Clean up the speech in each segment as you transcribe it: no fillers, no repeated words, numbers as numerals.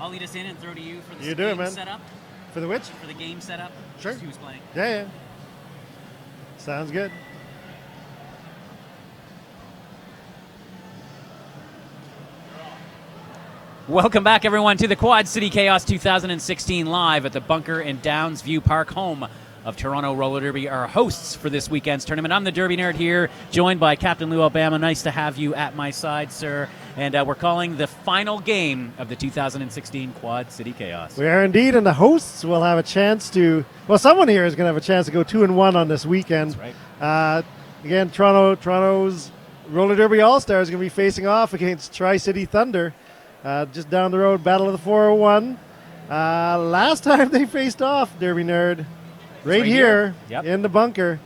I'll lead us in and throw to you for the You do it, man. setup. For the which? For the game setup. Sure. Just who's playing. Yeah. Sounds good. Welcome back, everyone, to the Quad City Chaos 2016 live at the Bunker in Downs View Park, home of Toronto Roller Derby, our hosts for this weekend's tournament. I'm the Derby Nerd here, joined by Captain Lou Alabama. Nice to have you at my side, sir. And we're calling the final game of the 2016 Quad City Chaos. We are indeed, and the hosts will have a chance to, well, someone here is going to have a chance to go 2-1 on this weekend. That's right. Again, Toronto's Roller Derby All-Stars is going to be facing off against Tri-City Thunder. Just down the road, Battle of the 401. Last time they faced off, Derby Nerd, right here Yep. in the bunker.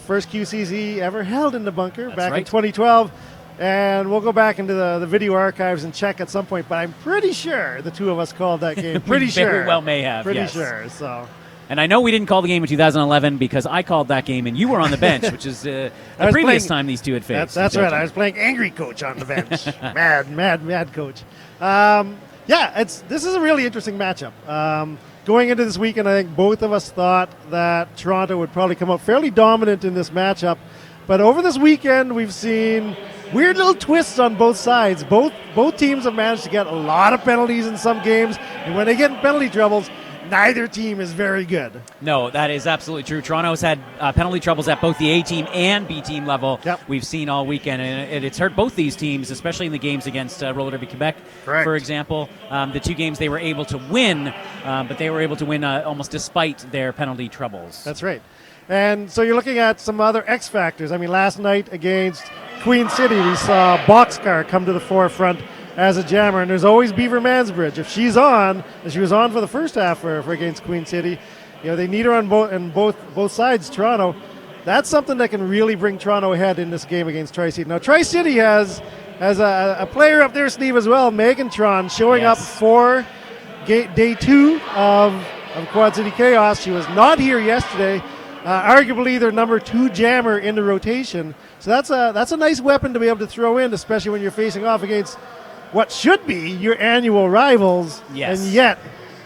First QCC ever held in the bunker. That's back right. in 2012. And we'll go back into the video archives and check at some point, but I'm pretty sure the two of us called that game. Pretty sure. Very well may have, Pretty yes. sure, so... And I know we didn't call the game in 2011 because I called that game and you were on the bench, which is the previous time these two had faced. That's right. I was playing angry coach on the bench. mad coach. This is a really interesting matchup. Going into this weekend, I think both of us thought that Toronto would probably come up fairly dominant in this matchup. But over this weekend, we've seen weird little twists on both sides. Both teams have managed to get a lot of penalties in some games, and when they get in penalty troubles, neither team is very good. No, that is absolutely true. Toronto's had penalty troubles at both the A team and B team level. Yep. We've seen all weekend, and it's hurt both these teams, especially in the games against Roller Derby Quebec, Correct. for example. The two games they were able to win, but they were able to win almost despite their penalty troubles. That's right. And so you're looking at some other X factors. I mean, last night against Queen City, we saw Boxcar come to the forefront as a jammer, and there's always Beaver Mansbridge. If she's on, and she was on for the first half for against Queen City, they need her on both sides. Toronto, that's something that can really bring Toronto ahead in this game against Tri-City. Now, Tri-City has a player up their sleeve as well, Megan Tron, showing up for day 2 of Quad City Chaos. She was not here yesterday. Arguably their number 2 jammer in the rotation. So that's a nice weapon to be able to throw in, especially when you're facing off against what should be your annual rivals. Yes. And yet,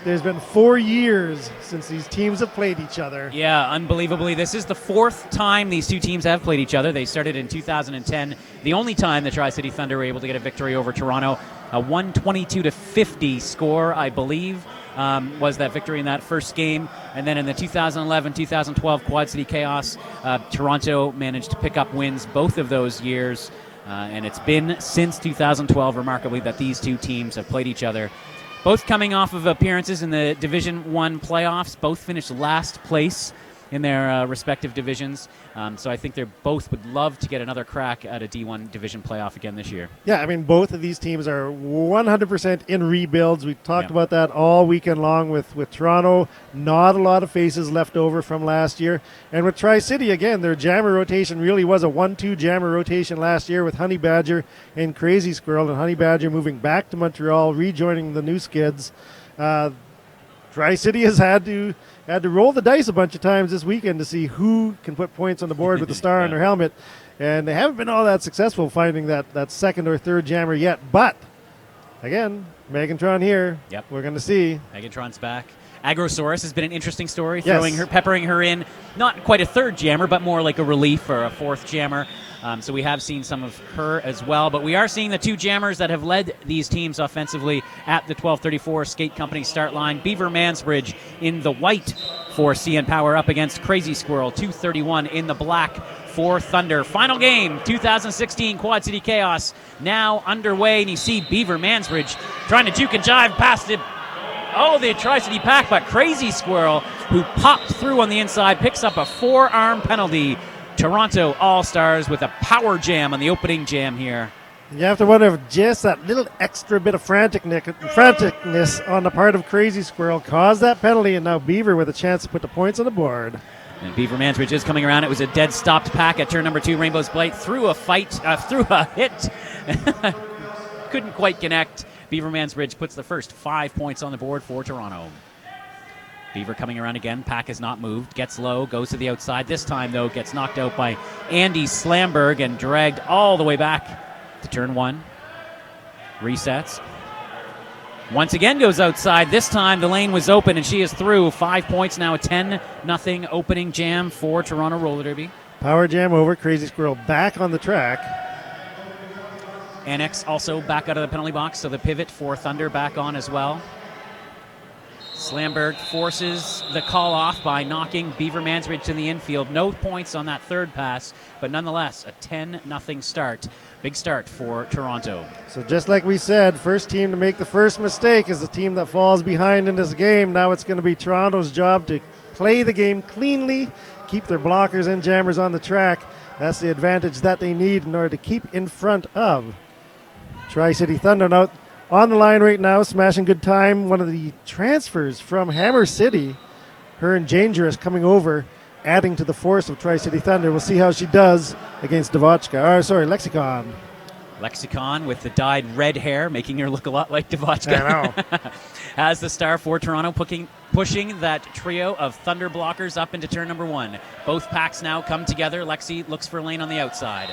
there's been 4 years since these teams have played each other. Yeah, unbelievably. This is the 4th time these two teams have played each other. They started in 2010. The only time the Tri-City Thunder were able to get a victory over Toronto. A 122-50 score, I believe, was that victory in that first game. And then in the 2011-2012 Quad City Chaos, Toronto managed to pick up wins both of those years. And it's been since 2012, remarkably, that these two teams have played each other. Both coming off of appearances in the Division 1 playoffs. Both finished last place in their respective divisions. So I think they both would love to get another crack at a D1 division playoff again this year. Yeah, I mean, both of these teams are 100% in rebuilds. We talked about that all weekend long with Toronto. Not a lot of faces left over from last year. And with Tri-City, again, their jammer rotation really was a 1-2 jammer rotation last year with Honey Badger and Crazy Squirrel. And Honey Badger moving back to Montreal, rejoining the New Skids. Tri-City has had to roll the dice a bunch of times this weekend to see who can put points on the board with the star on their helmet. And they haven't been all that successful finding that second or third jammer yet. But, again, Megantron here. Yep. We're going to see. Megantron's back. Agrosaurus has been an interesting story, Yes. peppering her in, not quite a third jammer, but more like a relief or a fourth jammer. So we have seen some of her as well, but we are seeing the two jammers that have led these teams offensively at the 1234 Skate Company start line. Beaver Mansbridge in the white for CN Power up against Crazy Squirrel, 231 in the black for Thunder. Final game, 2016 Quad City Chaos now underway, and you see Beaver Mansbridge trying to juke and jive past it. Oh, the Tri-City pack, but Crazy Squirrel, who popped through on the inside, picks up a forearm penalty. Toronto All-Stars with a power jam on the opening jam here. You have to wonder if just that little extra bit of franticness on the part of Crazy Squirrel caused that penalty, and now Beaver with a chance to put the points on the board. And Beaver Mansbridge is coming around. It was a dead stopped pack at turn number 2. Rainbow's Blight through a hit. Couldn't quite connect. Beaver Mansbridge puts the first 5 points on the board for Toronto. Beaver coming around again. Pack has not moved. Gets low. Goes to the outside. This time, though, gets knocked out by Andy Slamberg and dragged all the way back to turn 1. Resets. Once again goes outside. This time the lane was open and she is through. 5 points now, a 10-0 opening jam for Toronto Roller Derby. Power jam over. Crazy Squirrel back on the track. Annex also back out of the penalty box, so the pivot for Thunder back on as well. Slamberg forces the call off by knocking Beaver Mansbridge to the infield. No points on that third pass, but nonetheless a 10-0 start. Big start for Toronto. So just like we said, first team to make the first mistake is the team that falls behind in this game. Now it's going to be Toronto's job to play the game cleanly, keep their blockers and jammers on the track. That's the advantage that they need in order to keep in front of Tri-City Thunder. Now, on the line right now, smashing good time, one of the transfers from Hammer City, her and Dangerous coming over, adding to the force of Tri-City Thunder. We'll see how she does against Lexicon. Lexicon with the dyed red hair, making her look a lot like Devotchka. I know. As the star for Toronto, pushing that trio of Thunder blockers up into turn number 1. Both packs now come together. Lexi looks for a lane on the outside.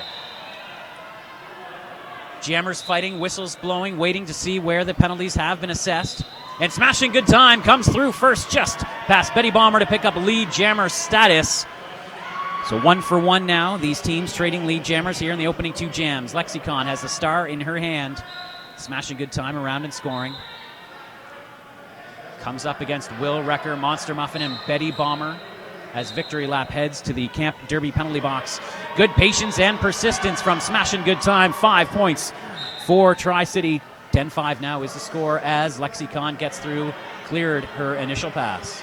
Jammers fighting, whistles blowing, waiting to see where the penalties have been assessed. And smashing good time comes through first just past Betty Bomber to pick up lead jammer status. So 1 for 1 now. These teams trading lead jammers here in the opening 2 jams. Lexicon has the star in her hand. Smashing good time around and scoring. Comes up against Will Wrecker, Monster Muffin, and Betty Bomber as victory lap heads to the Camp Derby penalty box. Good patience and persistence from Smashing Good Time. 5 points for Tri-City. 10-5 now is the score as Lexicon gets through, cleared her initial pass.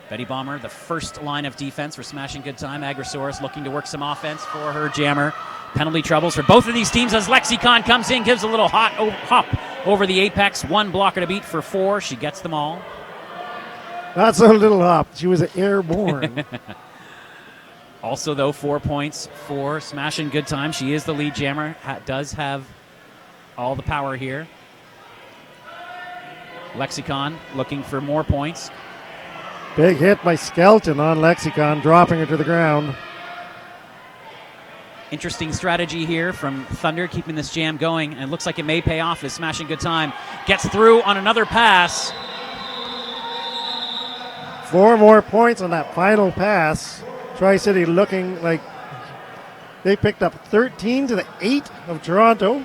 Betty Bomber, the first line of defense for Smashing Good Time. Agrosaurus looking to work some offense for her jammer. Penalty troubles for both of these teams as Lexicon comes in, gives a little hop over the apex. 1 blocker to beat for 4. She gets them all. Not so little hop. She was airborne. Also, though, 4 points for Smashing Good Time. She is the lead jammer. Does have all the power here. Lexicon looking for more points. Big hit by Skelton on Lexicon, dropping her to the ground. Interesting strategy here from Thunder, keeping this jam going, and it looks like it may pay off as Smashing Good Time gets through on another pass. 4 more points on that final pass. Tri-City looking like they picked up 13 to the 8 of Toronto,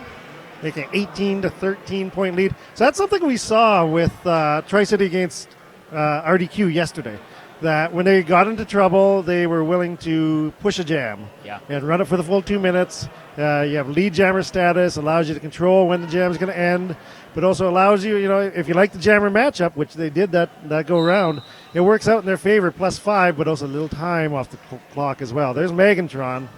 making 18 to 13 point lead. So that's something we saw with Tri-City against RDQ yesterday, that when they got into trouble, they were willing to push a jam and run it for the full 2 minutes. You have lead jammer status, allows you to control when the jam is going to end, but also allows you, if you like the jammer matchup, which they did that go round, it works out in their favor, +5, but also a little time off the clock as well. There's Megantron.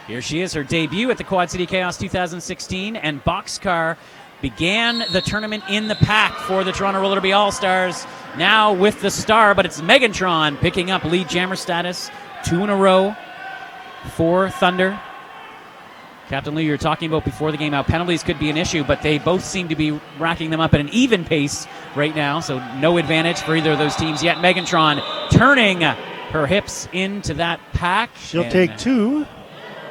Here she is, her debut at the Quad City Chaos 2016, and Boxcar began the tournament in the pack for the Toronto Roller Derby All-Stars. Now with the star, but it's Megantron picking up lead jammer status. 2 in a row for Thunder. Captain Lee, you were talking about before the game how penalties could be an issue, but they both seem to be racking them up at an even pace right now, so no advantage for either of those teams yet. Megantron turning her hips into that pack. She'll take 2.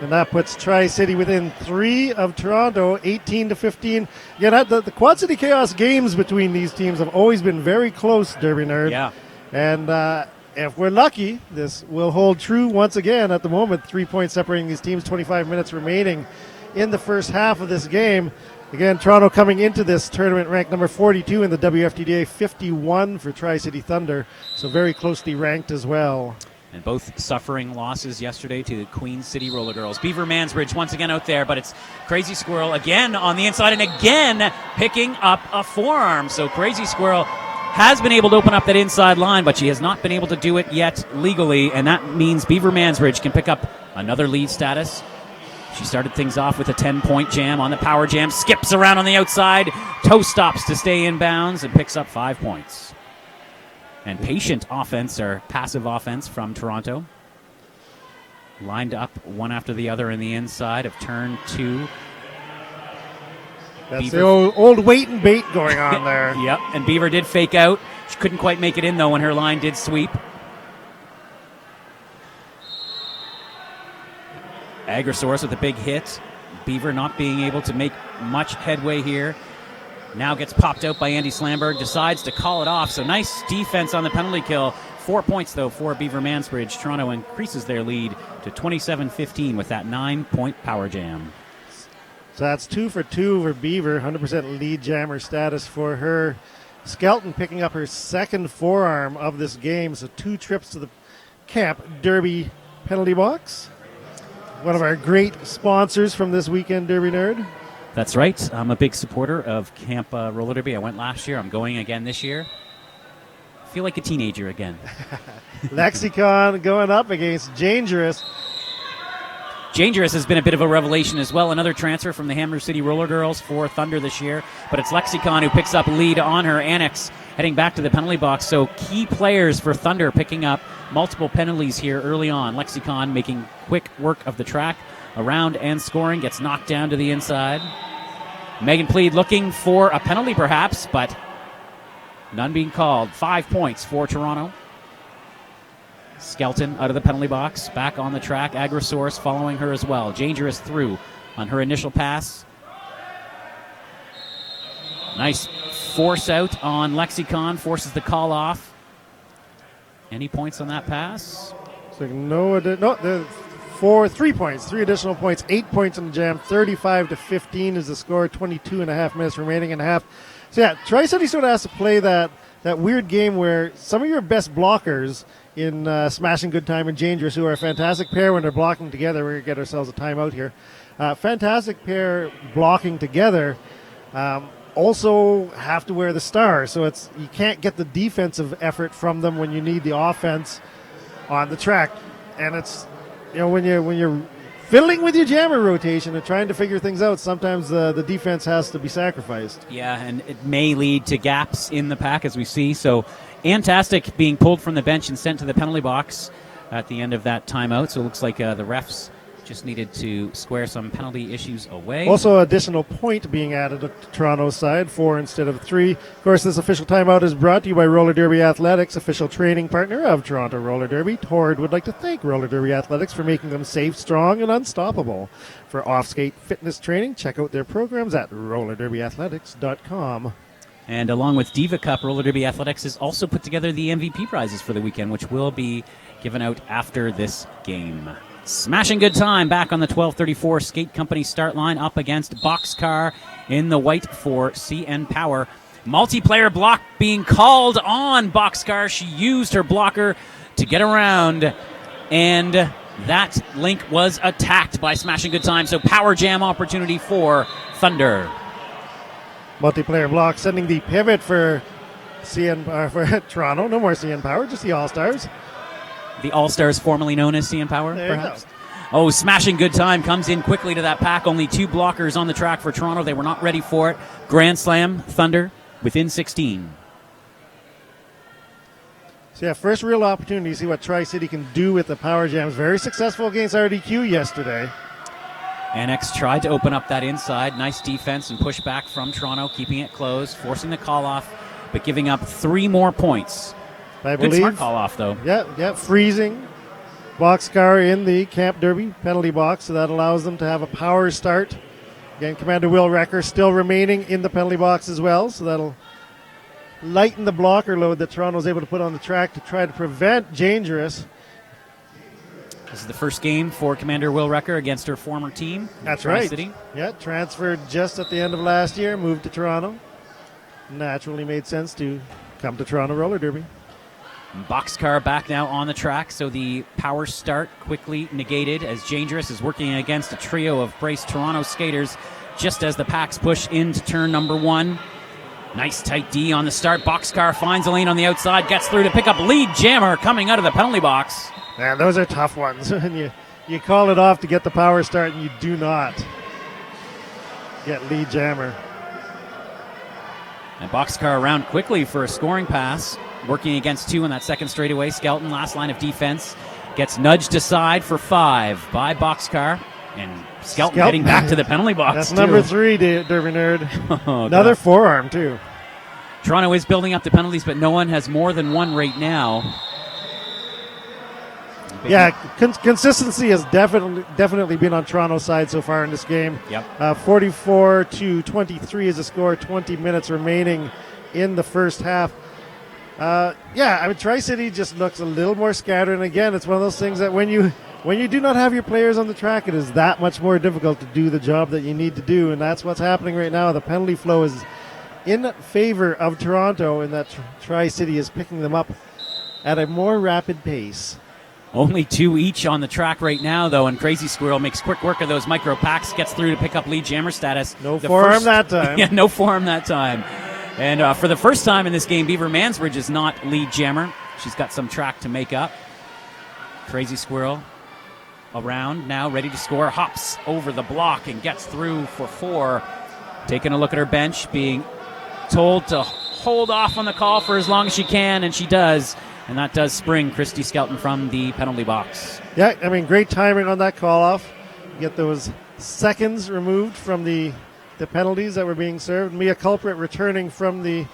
And that puts Tri-City within 3 of Toronto, 18 to 15. Yeah, the Quad City Chaos games between these teams have always been very close, Derby Nerd. Yeah. And if we're lucky, this will hold true once again. At the moment, 3 points separating these teams, 25 minutes remaining in the first half of this game. Again, Toronto coming into this tournament ranked number 42 in the WFTDA, 51 for Tri-City Thunder. So very closely ranked as well. And both suffering losses yesterday to the Queen City Roller Girls. Beaver Mansbridge once again out there, but it's Crazy Squirrel again on the inside and again picking up a forearm. So Crazy Squirrel has been able to open up that inside line, but she has not been able to do it yet legally, and that means Beaver Mansbridge can pick up another lead status. She started things off with a 10-point jam on the power jam, skips around on the outside, toe stops to stay in bounds, and picks up 5 points. And patient offense, or passive offense from Toronto. Lined up one after the other in the inside of turn 2. That's Beaver. The old wait and bait going on there. Yep, and Beaver did fake out. She couldn't quite make it in, though, when her line did sweep. Agrosaurus with a big hit. Beaver not being able to make much headway here. Now gets popped out by Andy Slamberg, decides to call it off. So nice defense on the penalty kill. 4 points, though, for Beaver Mansbridge. Toronto increases their lead to 27-15 with that 9-point power jam. So that's 2 for 2 for Beaver, 100% lead jammer status for her. Skelton picking up her second forearm of this game, so 2 trips to the Camp Derby penalty box. One of our great sponsors from this weekend, Derby Nerd. That's right. I'm a big supporter of Camp Roller Derby. I went last year. I'm going again this year. I feel like a teenager again. Lexicon going up against Dangerous. Dangerous has been a bit of a revelation as well. Another transfer from the Hammer City Roller Girls for Thunder this year. But it's Lexicon who picks up lead on her. Annex heading back to the penalty box. So key players for Thunder picking up multiple penalties here early on. Lexicon making quick work of the track. Around and scoring. Gets knocked down to the inside. Megan Plead looking for a penalty perhaps, but none being called. 5 points for Toronto. Skelton out of the penalty box, back on the track. Agrosaurus following her as well. Dangerous through on her initial pass. Nice force out on Lexicon, forces the call off. Any points on that pass? So no, 3 points, 3 additional points, 8 points in the jam. 35-15 is the score. 22.5 minutes remaining in half. So yeah, Tri-City sort of has to play that weird game where some of your best blockers in Smashing Good Time and Dangerous, who are a fantastic pair when they're blocking together. We're going to get ourselves a timeout here. Fantastic pair blocking together. Also have to wear the star, so you can't get the defensive effort from them when you need the offense on the track. And it's, when you're fiddling with your jammer rotation and trying to figure things out, sometimes the defense has to be sacrificed. Yeah, and it may lead to gaps in the pack, as we see. So Antastic being pulled from the bench and sent to the penalty box at the end of that timeout. So it looks like the refs just needed to square some penalty issues away. Also, additional point being added to Toronto's side, 4 instead of 3. Of course, this official timeout is brought to you by Roller Derby Athletics, official training partner of Toronto Roller Derby. ToRD would like to thank Roller Derby Athletics for making them safe, strong, and unstoppable. For off-skate fitness training, check out their programs at rollerderbyathletics.com. And along with Diva Cup, Roller Derby Athletics has also put together the MVP prizes for the weekend, which will be given out after this game. Smashing Good Time back on the 12:34 Skate Company start line up against Boxcar in the white for CN Power. Multiplayer block being called on Boxcar. She used her blocker to get around, and that link was attacked by Smashing Good Time. So power jam opportunity for Thunder. Multiplayer block sending the pivot for for Toronto. No more CN Power, just the All-Stars. The All-Stars formerly known as CN Power, there perhaps? Oh, Smashing Good Time comes in quickly to that pack. Only 2 blockers on the track for Toronto. They were not ready for it. Grand Slam, Thunder, within 16. So yeah, first real opportunity to see what Tri-City can do with the power jams. Very successful against RDQ yesterday. Annex tried to open up that inside. Nice defense and push back from Toronto, keeping it closed, forcing the call off, but giving up 3 more points. I Good believe, smart call off, though. Yeah, freezing Boxcar in the Camp Derby penalty box, so that allows them to have a power start. Again, Commander Will Recker still remaining in the penalty box as well, so that'll lighten the blocker load that Toronto's able to put on the track to try to prevent Dangerous. This is the first game for Commander Will Recker against her former team. That's Tri-City. right. Yeah, transferred just at the end of last year, moved to Toronto. Naturally made sense to come to Toronto Roller Derby. Boxcar back now on the track, so the power start quickly negated as Dangerous is working against a trio of braced Toronto skaters just as the packs push into turn number 1. Nice tight D on the start. Boxcar finds a lane on the outside, gets through to pick up lead jammer coming out of the penalty box. Man, those are tough ones. When you call it off to get the power start and you do not get lead jammer. And Boxcar around quickly for a scoring pass. Working against 2 on that second straightaway. Skelton, last line of defense, gets nudged aside for 5 by Boxcar. And Skelton heading back to the penalty box. That's too. number 3, Derby Nerd. Oh, another God. forearm, too. Toronto is building up the penalties, but no one has more than 1 right now. Yeah, consistency has definitely been on Toronto's side so far in this game. Yep. 44-23 is the score. 20 minutes remaining in the first half. Tri-City just looks a little more scattered. And again, it's one of those things that when you do not have your players on the track, it is that much more difficult to do the job that you need to do. And that's what's happening right now. The penalty flow is in favor of Toronto, and that Tri-City is picking them up at a more rapid pace. Only 2 each on the track right now, though, and Crazy Squirrel makes quick work of those micro packs, gets through to pick up lead jammer status. No forearm that time. Yeah, no forearm that time. And for the first time in this game, Beaver Mansbridge is not lead jammer. She's got some track to make up. Crazy Squirrel around now, ready to score, hops over the block and gets through for 4. Taking a look at her bench, being told to hold off on the call for as long as she can, and she does. And that does spring Christy Skelton from the penalty box. Yeah, I mean, great timing on that call-off. Get those seconds removed from the penalties that were being served. Mia Culprit returning from the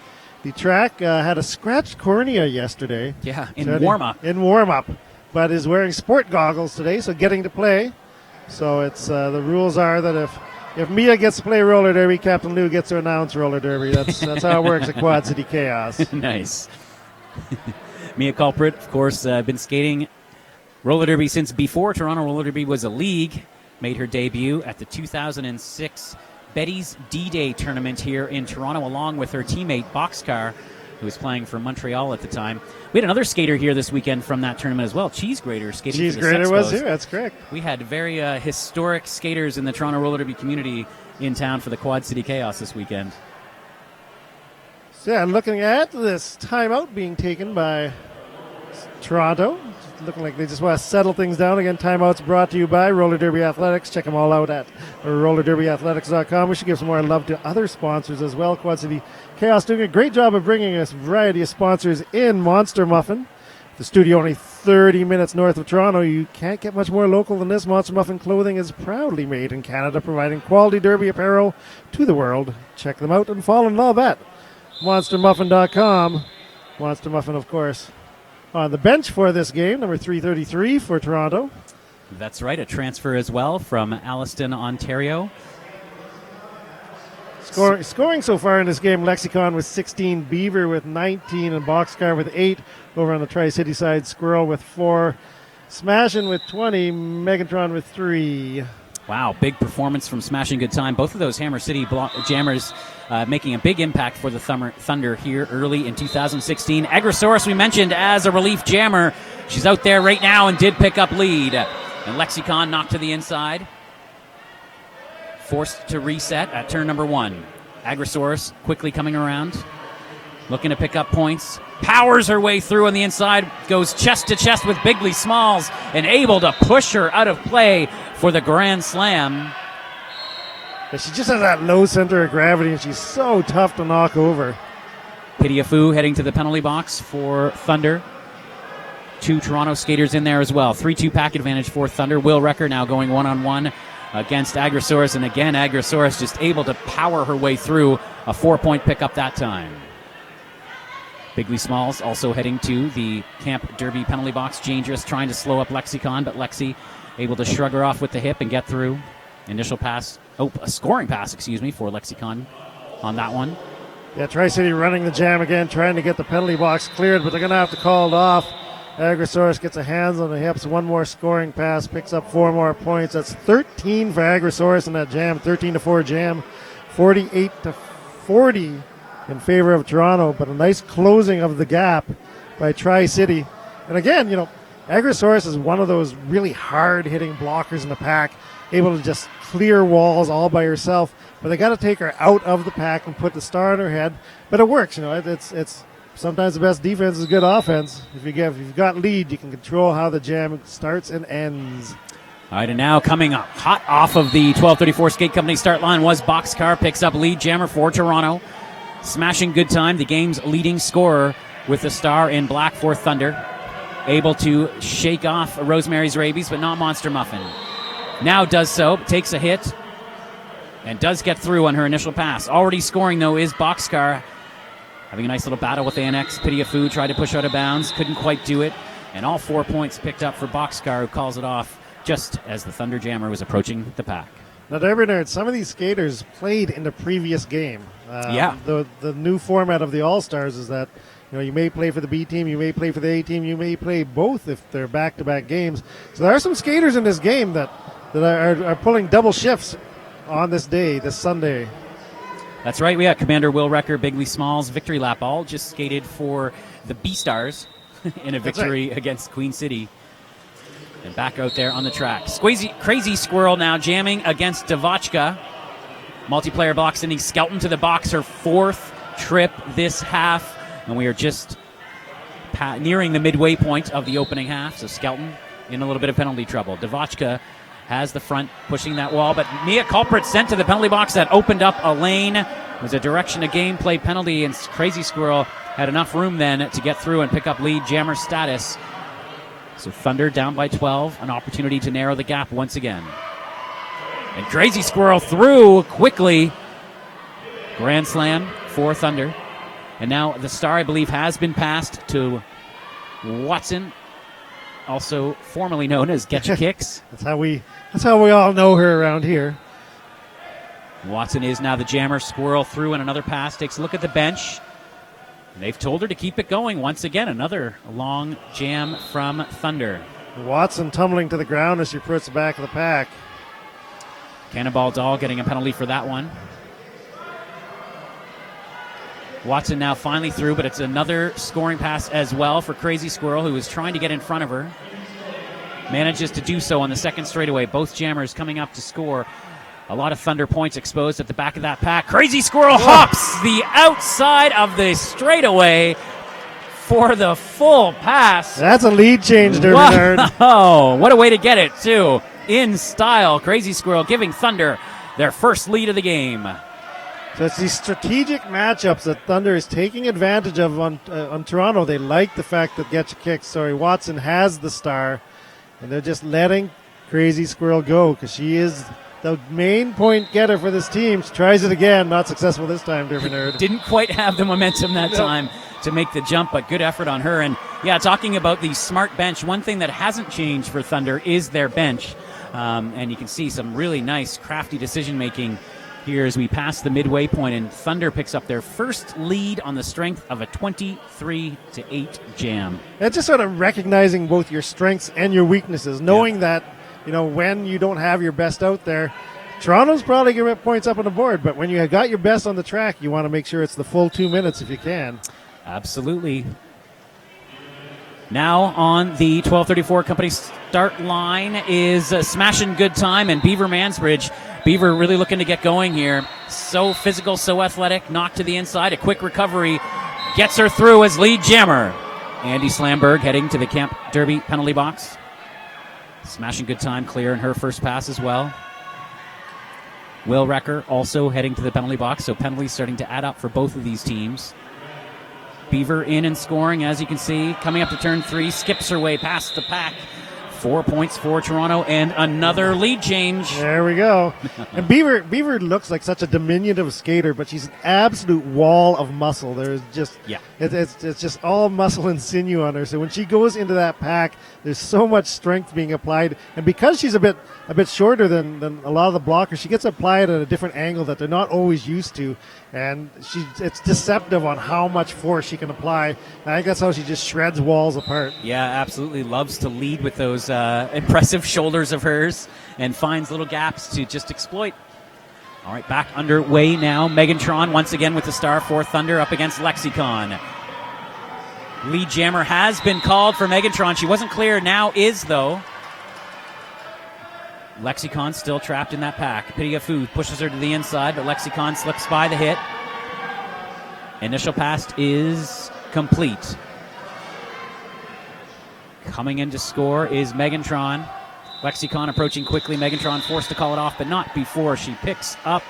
track had a scratched cornea yesterday. Yeah, in warm-up. In warm-up, but is wearing sport goggles today, so getting to play. So it's the rules are that if Mia gets to play roller derby, Captain Lou gets to announce roller derby. That's how it works at Quad City Chaos. Nice. Mia Culprit, of course, been skating roller derby since before Toronto Roller Derby was a league. Made her debut at the 2006 Betty's D-Day tournament here in Toronto, along with her teammate Boxcar, who was playing for Montreal at the time. We had another skater here this weekend from that tournament as well, Cheese Grater, skating Cheese for the Grater Sexpos. was here, that's correct. We had very historic skaters in the Toronto Roller Derby community in town for the Quad City Chaos this weekend. So yeah, looking at this timeout being taken by Toronto. Looking like they just want to settle things down. Again, timeouts brought to you by Roller Derby Athletics. Check them all out at rollerderbyathletics.com. We should give some more love to other sponsors as well. Quad City Chaos doing a great job of bringing us a variety of sponsors in. Monster Muffin, the studio only 30 minutes north of Toronto. You can't get much more local than this. Monster Muffin clothing is proudly made in Canada, providing quality derby apparel to the world. Check them out and fall in love at monstermuffin.com. Monster Muffin, of course, on the bench for this game, number 333 for Toronto. That's right, a transfer as well from Alliston, Ontario. Scoring so far in this game, Lexicon with 16, Beaver with 19, and Boxcar with 8. Over on the Tri-City side, Squirrel with 4, Smashing with 20, Megatron with 3. Wow, big performance from Smashing Good Time. Both of those Hammer City jammers making a big impact for the Thunder here early in 2016. Agrosaurus, we mentioned, as a relief jammer. She's out there right now and did pick up lead. And Lexicon knocked to the inside. Forced to reset at turn number 1. Agrosaurus quickly coming around. Looking to pick up points. Powers her way through on the inside. Goes chest to chest with Bigley Smalls. And able to push her out of play for the Grand Slam. But she just has that low center of gravity, and she's so tough to knock over. Pidiafu heading to the penalty box for Thunder. 2 Toronto skaters in there as well. 3-2 pack advantage for Thunder. Will Recker now going one-on-one against Agrosaurus. And again, Agrosaurus just able to power her way through a 4-point pickup that time. Bigley Smalls also heading to the Camp Derby penalty box. Dangerous trying to slow up Lexicon, but Lexi able to shrug her off with the hip and get through. Initial pass, a scoring pass, for Lexicon on that one. Yeah, Tri-City running the jam again, trying to get the penalty box cleared, but they're going to have to call it off. Agrosaurus gets a hands on the hips, 1 more scoring pass, picks up 4 more points. That's 13 for Agrosaurus in that jam, 13-4 jam, 48-40 in favor of Toronto, but a nice closing of the gap by Tri-City. And again, Agrosaurus is one of those really hard-hitting blockers in the pack, able to just clear walls all by herself. But they got to take her out of the pack and put the star on her head. But it works, It's sometimes the best defense is good offense. If you've got lead, you can control how the jam starts and ends. All right, and now coming up hot off of the 12:34 skate company start line was Boxcar, picks up lead jammer for Toronto. Smashing Good Time, the game's leading scorer with the star in black for Thunder. Able to shake off Rosemary's Rabies, but not Monster Muffin. Now does so, takes a hit, and does get through on her initial pass. Already scoring, though, is Boxcar. Having a nice little battle with Annex. Pidiafu tried to push out of bounds, couldn't quite do it. And all 4 points picked up for Boxcar, who calls it off just as the Thunder Jammer was approaching the pack. Now, Derby Nerd, some of these skaters played in the previous game. The new format of the All-Stars is that you may play for the B team, you may play for the A team, you may play both if they're back-to-back games. So there are some skaters in this game that are pulling double shifts on this day, this Sunday. That's right. We got Commander Will Recker, Bigley Smalls, Victory Lap, all just skated for the B-Stars in a victory against Queen City. And back out there on the track. Crazy Squirrel now jamming against Devachka. Multiplayer block sending Skelton to the box, her fourth trip this half. And we are just nearing the midway point of the opening half. So Skelton in a little bit of penalty trouble. Devachka has the front pushing that wall, but Mia Culprit sent to the penalty box. That opened up a lane. It was a direction of gameplay penalty, and Crazy Squirrel had enough room then to get through and pick up lead jammer status. So Thunder down by 12, an opportunity to narrow the gap once again. And Crazy Squirrel through quickly. Grand slam for Thunder. And now the star, I believe, has been passed to Watson, also formerly known as Getcha Kicks. That's how we all know her around here. Watson is now the jammer. Squirrel through and another pass. Takes a look at the bench. They've told her to keep it going. Once again, another long jam from Thunder. Watson tumbling to the ground as she puts the back of the pack. Cannonball Doll getting a penalty for that one. Watson now finally through, but it's another scoring pass as well for Crazy Squirrel, who was trying to get in front of her. Manages to do so on the second straightaway. Both jammers coming up to score. A lot of Thunder points exposed at the back of that pack. Crazy Squirrel hops the outside of the straightaway for the full pass. That's a lead change, Derby Nerd. Oh, what a way to get it, too. In style. Crazy Squirrel giving Thunder their first lead of the game. So it's these strategic matchups that Thunder is taking advantage of on Toronto. They like the fact that Watson has the star, and they're just letting Crazy Squirrel go because she is the main point getter for this team. She tries it again, not successful this time, Derby Nerd. Didn't quite have the momentum that time to make the jump, but good effort on her. And yeah, talking about the smart bench, one thing that hasn't changed for Thunder is their bench. And you can see some really nice, crafty decision-making here as we pass the midway point, and Thunder picks up their first lead on the strength of a 23-8 jam. It's just sort of recognizing both your strengths and your weaknesses, knowing that when you don't have your best out there, Toronto's probably going to get points up on the board, but when you have got your best on the track, you want to make sure it's the full 2 minutes if you can. Absolutely. Now on the 12:34 company start line is Smashin' Good Time and Beaver Mansbridge. Beaver really looking to get going here. So physical, so athletic, knocked to the inside, a quick recovery, gets her through as lead jammer. Andy Slamberg heading to the Camp Derby penalty box. Smashing Good Time clear in her first pass as well. Will Recker also heading to the penalty box, so penalties starting to add up for both of these teams. Beaver in and scoring, as you can see. Coming up to turn 3, skips her way past the pack. 4 points for Toronto and another lead change. There we go. And Beaver looks like such a diminutive skater, but she's an absolute wall of muscle. There's just it's just all muscle and sinew on her. So when she goes into that pack, there's so much strength being applied. And because she's a bit shorter than a lot of the blockers, she gets applied at a different angle that they're not always used to. And it's deceptive on how much force she can apply. And I think that's how she just shreds walls apart. Yeah, absolutely. Loves to lead with those impressive shoulders of hers and finds little gaps to just exploit. All right, back underway now. Megantron once again with the star for Thunder up against Lexicon. Lead jammer has been called for Megantron. She wasn't clear, now is though. Lexicon still trapped in that pack. Pidiafu pushes her to the inside, but Lexicon slips by the hit. Initial pass is complete. Coming in to score is Megantron. Lexicon approaching quickly. Megantron forced to call it off, but not before she picks up.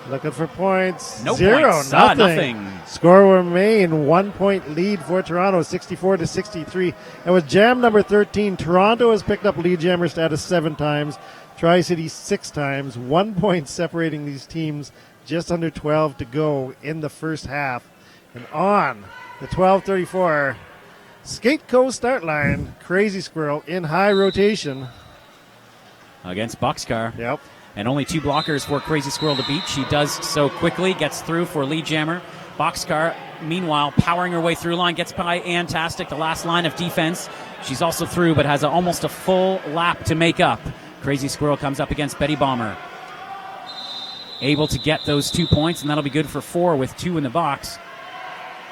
Looking for points. No 0, points. nothing. Score will remain 1 point lead for Toronto, 64-63. And with jam number 13, Toronto has picked up lead jammer status 7 times, Tri-City 6 times, 1 point separating these teams, just under 12 to go in the first half. And on the 12:34, Skate Co start line. Crazy Squirrel in high rotation. Against Boxcar. Yep. And only 2 blockers for Crazy Squirrel to beat. She does so quickly, gets through for Lead Jammer. Boxcar, meanwhile, powering her way through line, gets by Antastic, the last line of defense. She's also through, but has almost a full lap to make up. Crazy Squirrel comes up against Betty Bomber. Able to get those 2 points, and that'll be good for 4 with 2 in the box.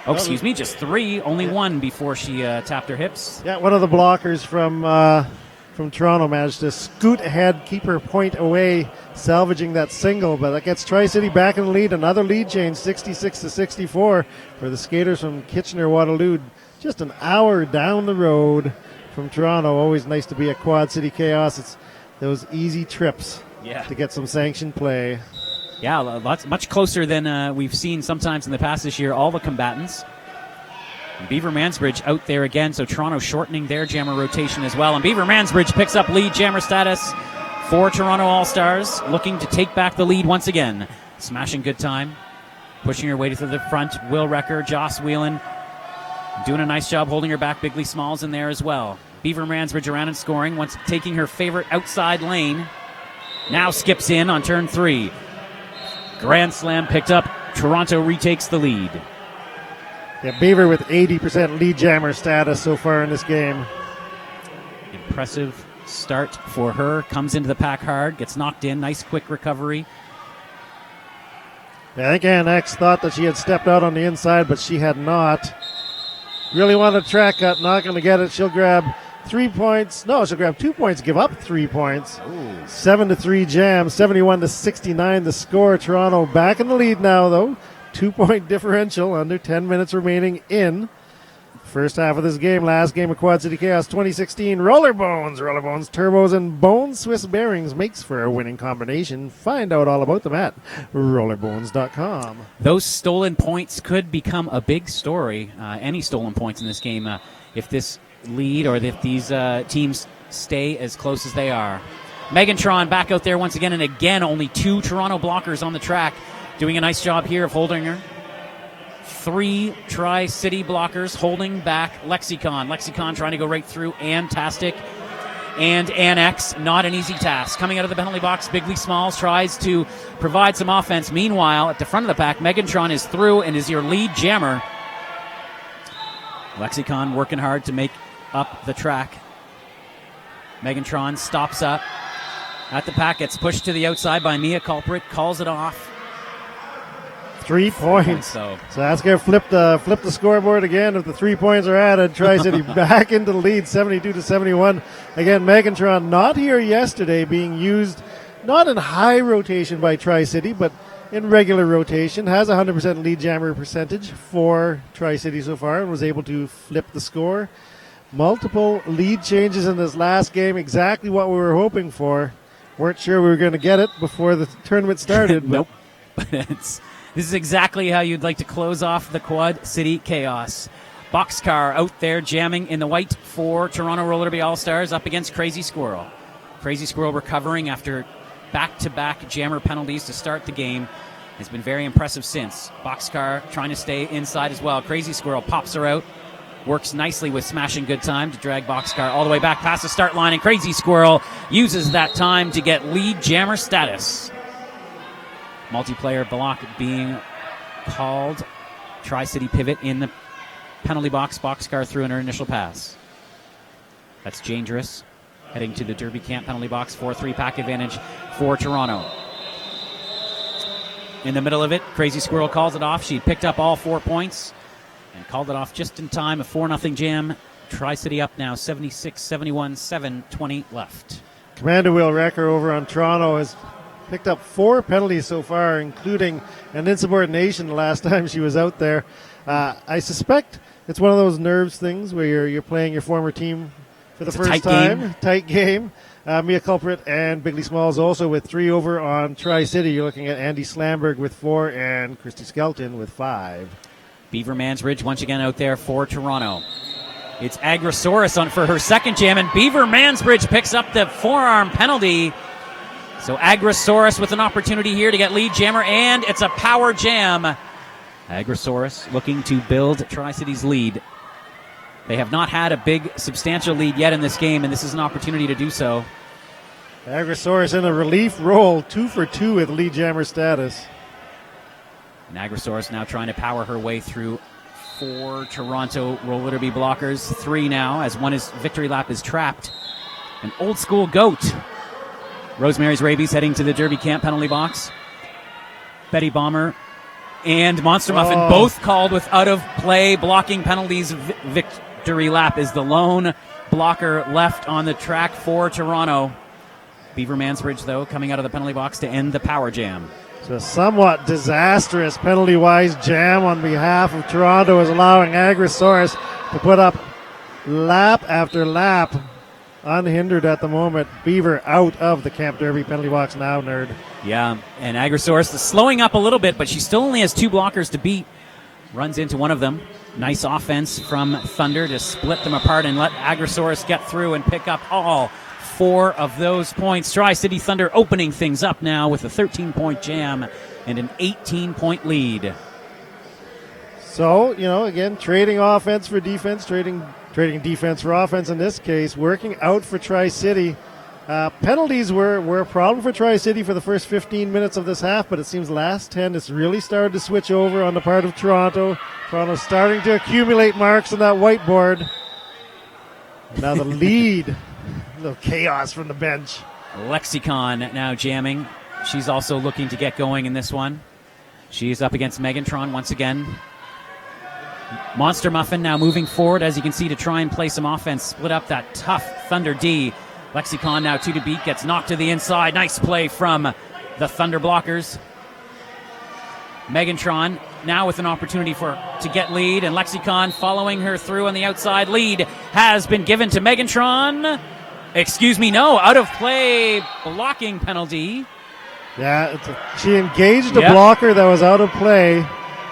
Oh, excuse me, just 3. Only 1 before she tapped her hips. Yeah, one of the blockers from Toronto managed to scoot ahead, keep her point away, salvaging that single, but that gets Tri-City back in the lead. Another lead change, 66-64 for the skaters from Kitchener-Waterloo. Just an hour down the road from Toronto. Always nice to be at Quad City Chaos. It's those easy trips to get some sanctioned play. Yeah, much closer than we've seen sometimes in the past this year. All the combatants. Beaver Mansbridge out there again, so Toronto shortening their jammer rotation as well. And Beaver Mansbridge picks up lead jammer status for Toronto All-Stars, looking to take back the lead once again. Smashing good time, pushing her way to the front. Will Wrecker, Joss Whelan, doing a nice job holding her back. Bigley Smalls in there as well. Beaver Mansbridge around and scoring, once taking her favorite outside lane. Now skips in on turn 3. Grand Slam picked up. Toronto retakes the lead. Yeah, Beaver with 80% lead jammer status so far in this game. Impressive start for her. Comes into the pack hard, gets knocked in. Nice quick recovery. Yeah, I think Ann X thought that she had stepped out on the inside, but she had not. Really wanted a track cut, not going to get it. She'll grab 3 points. No, she'll grab 2 points, give up 3 points. 7-3 jam, 71-69 the score. Toronto back in the lead now, though. 2-point differential, under 10 minutes remaining in first half of this game. Last game of Quad City Chaos 2016. Rollerbones, turbos, and bone Swiss bearings makes for a winning combination. Find out all about them at rollerbones.com. Those stolen points could become a big story. Any stolen points in this game, if this lead or if these teams stay as close as they are. Megantron back out there once again, and again only 2 Toronto blockers on the track. Doing a nice job here of holding her. 3 Tri-City blockers holding back Lexicon. Lexicon trying to go right through Antastic and Annex. Not an easy task. Coming out of the penalty box, Bigley Smalls tries to provide some offense. Meanwhile, at the front of the pack, Megantron is through and is your lead jammer. Lexicon working hard to make up the track. Megantron stops up at the pack, gets pushed to the outside by Mia Culprit, calls it off. 3 points. So that's going to flip the scoreboard again. If the 3 points are added, Tri-City back into the lead, 72-71. Again, Megantron not here yesterday, being used not in high rotation by Tri-City, but in regular rotation. Has 100% lead jammer percentage for Tri-City so far and was able to flip the score. Multiple lead changes in this last game, exactly what we were hoping for. Weren't sure we were going to get it before the tournament started. Nope. This is exactly how you'd like to close off the Quad City Chaos. Boxcar out there jamming in the white for Toronto Roller Derby All-Stars up against Crazy Squirrel. Crazy Squirrel recovering after back-to-back jammer penalties to start the game. Has been very impressive since. Boxcar trying to stay inside as well. Crazy Squirrel pops her out. Works nicely with Smashing Good Time to drag Boxcar all the way back past the start line. And Crazy Squirrel uses that time to get lead jammer status. Multiplayer block being called. Tri-City pivot in the penalty box. Boxcar through in her initial pass. That's dangerous. Heading to the Derby Camp penalty box. 4-3 pack advantage for Toronto. In the middle of it, Crazy Squirrel calls it off. She picked up all 4 points and called it off just in time. A 4-0 jam. Tri-City up now 76-71, 7:20 left. Commander Will Wrecker over on Toronto has picked up 4 penalties so far, including an insubordination the last time she was out there. I suspect it's one of those nerves things where you're playing your former team for the first time. Tight game. Mia Culprit and Bigley Smalls also with 3 over on Tri-City. You're looking at Andy Slamberg with 4 and Christy Skelton with 5. Beaver Mansbridge once again out there for Toronto. It's Agrosaurus on for her second jam, and Beaver Mansbridge picks up the forearm penalty. So Agrosaurus with an opportunity here to get lead jammer, and it's a power jam. Agrosaurus looking to build Tri-City's lead. They have not had a big, substantial lead yet in this game, and this is an opportunity to do so. Agrosaurus in a relief role, 2 for 2 with lead jammer status. And Agrosaurus now trying to power her way through 4 Toronto roller derby blockers. 3 now, as one is victory lap is trapped. An old school goat. Rosemary's Rabies heading to the derby camp penalty box. Betty Bomber and Monster Muffin both called with out of play blocking penalties. Victory lap is the lone blocker left on the track for Toronto. Beaver Mansbridge, though, coming out of the penalty box to end the power jam. So a somewhat disastrous penalty-wise jam on behalf of Toronto is allowing Agrosaurus to put up lap after lap unhindered at the moment. Beaver out of the Camp Derby penalty box now, Nerd. Yeah, and Agrosaurus is slowing up a little bit, but she still only has 2 blockers to beat. Runs into one of them. Nice offense from Thunder to split them apart and let Agrosaurus get through and pick up all 4 of those points. Tri-City Thunder opening things up now with a 13-point jam and an 18-point lead. So, again, trading offense for defense, trading defense for offense in this case, working out for Tri-City. Penalties were a problem for Tri-City for the first 15 minutes of this half, but it seems last 10 it's really started to switch over on the part of Toronto. Toronto's starting to accumulate marks on that whiteboard. And now the lead. A little chaos from the bench. Lexicon now jamming. She's also looking to get going in this one. She's up against Megantron once again. Monster Muffin now moving forward, as you can see, to try and play some offense. Split up that tough Thunder D. Lexicon now 2 to beat, gets knocked to the inside. Nice play from the Thunder blockers. Megantron now with an opportunity to get lead, and Lexicon following her through on the outside. Lead has been given to Megantron. Out of play blocking penalty. Yeah, she engaged a blocker that was out of play.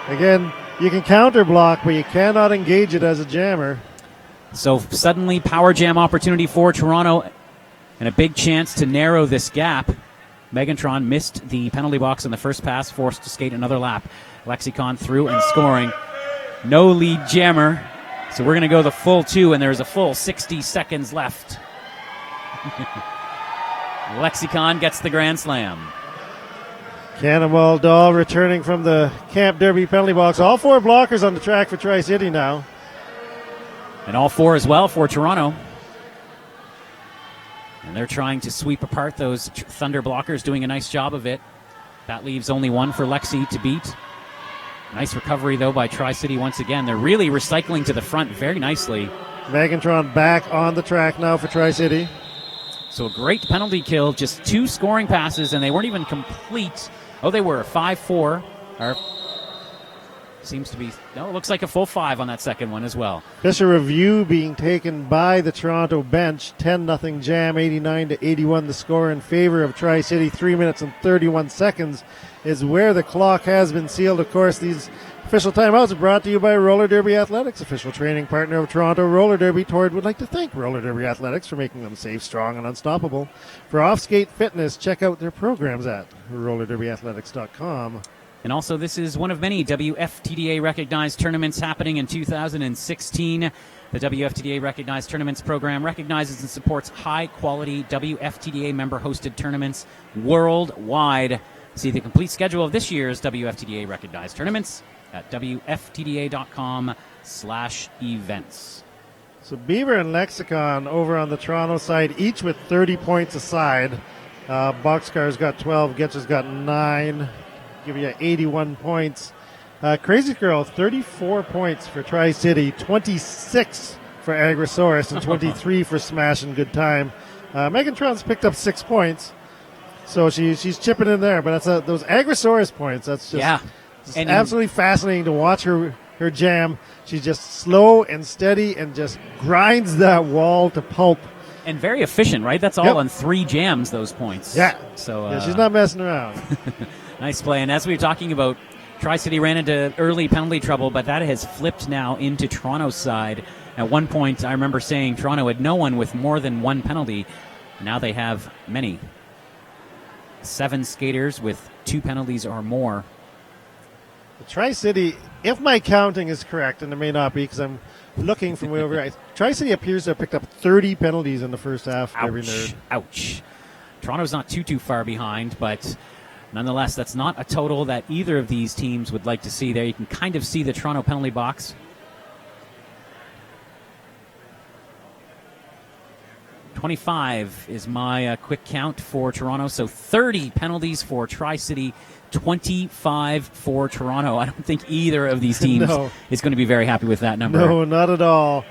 Again, you can counter block, but you cannot engage it as a jammer. So suddenly power jam opportunity for Toronto and a big chance to narrow this gap. Megantron missed the penalty box on the first pass, forced to skate another lap. Lexicon through and scoring. No lead jammer. So we're going to go the full 2, and there's a full 60 seconds left. Lexicon gets the grand slam. Cannonball Doll returning from the Camp Derby penalty box. All 4 blockers on the track for Tri-City now. And all 4 as well for Toronto. And they're trying to sweep apart those Thunder blockers, doing a nice job of it. That leaves only 1 for Lexi to beat. Nice recovery, though, by Tri-City once again. They're really recycling to the front very nicely. Megantron back on the track now for Tri-City. So a great penalty kill, just 2 scoring passes, and they weren't even complete. Oh, they were 5-4. Seems to be, no, it looks like a full 5 on that second one as well. Official review being taken by the Toronto bench. 10-0 jam, 89-81 the score in favor of Tri-City. 3 minutes and 31 seconds is where the clock has been sealed. Of course, these official timeouts are brought to you by Roller Derby Athletics, official training partner of Toronto Roller Derby. ToRD would like to thank Roller Derby Athletics for making them safe, strong, and unstoppable. For off-skate fitness, check out their programs at rollerderbyathletics.com. And also, this is one of many WFTDA recognized tournaments happening in 2016. The WFTDA recognized tournaments program recognizes and supports high-quality WFTDA member-hosted tournaments worldwide. See the complete schedule of this year's WFTDA recognized tournaments at WFTDA.com/events. So Beaver and Lexicon over on the Toronto side, each with 30 points aside. Boxcar's got 12, Getcher's got 9. Give you 81 points. Crazy Girl, 34 points for Tri-City, 26 for Agrosaurus, and 23 for Smash and Good Time. Megantron's picked up 6 points, so she's chipping in there. But that's those Agrosaurus points. That's just, just absolutely fascinating to watch her jam. She's just slow and steady and just grinds that wall to pulp. And very efficient, right? That's all on 3 jams, those points. Yeah. So she's not messing around. Nice play. And as we were talking about, Tri-City ran into early penalty trouble, but that has flipped now into Toronto's side. At one point, I remember saying Toronto had no one with more than 1 penalty. Now they have many. 7 skaters with 2 penalties or more. The Tri-City, if my counting is correct, and it may not be because I'm looking from way over here. Tri-City appears to have picked up 30 penalties in the first half. Derby Nerd. Ouch. Toronto's not too far behind, but nonetheless, that's not a total that either of these teams would like to see there. You can kind of see the Toronto penalty box. 25 is my quick count for Toronto. So 30 penalties for Tri-City, 25 for Toronto. I don't think either of these teams is going to be very happy with that number. No, not at all.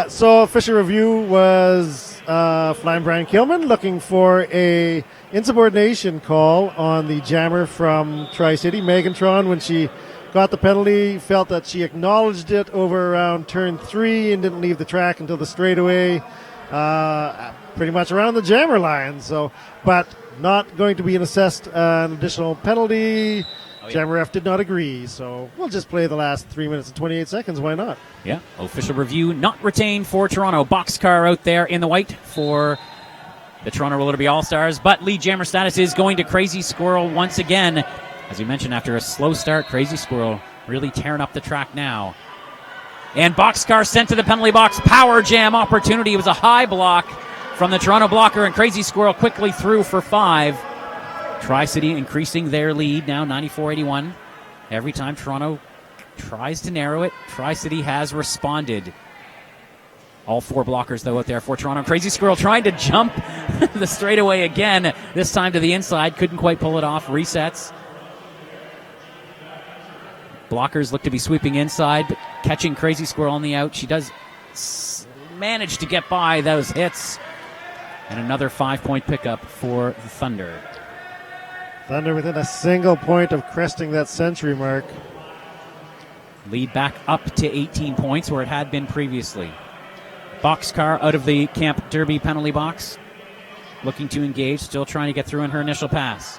So official review was Flying Brian Kilman looking for a insubordination call on the jammer from Tri-City. Megan, when she got the penalty, felt that she acknowledged it over around turn 3 and didn't leave the track until the straightaway. Pretty much around the jammer line, but not going to be assessed an additional penalty. Jammer ref did not agree, so we'll just play the last 3 minutes and 28 seconds. Why not? Yeah, official review not retained for Toronto. Boxcar out there in the white for the Toronto Roller Derby All-Stars, but lead jammer status is going to Crazy Squirrel once again. As we mentioned, after a slow start, Crazy Squirrel really tearing up the track now. And Boxcar sent to the penalty box. Power jam opportunity. It was a high block from the Toronto blocker, and Crazy Squirrel quickly through for 5. Tri-City increasing their lead now, 94-81. Every time Toronto tries to narrow it, Tri-City has responded. All 4 blockers, though, out there for Toronto. Crazy Squirrel trying to jump the straightaway again, this time to the inside. Couldn't quite pull it off. Resets. Blockers look to be sweeping inside, but catching Crazy Squirrel on the out. She does manage to get by those hits. And another 5-point pickup for the Thunder. Thunder within a single point of cresting that century mark. Lead back up to 18 points where it had been previously. Boxcar out of the Camp Derby penalty box. Looking to engage, still trying to get through in her initial pass.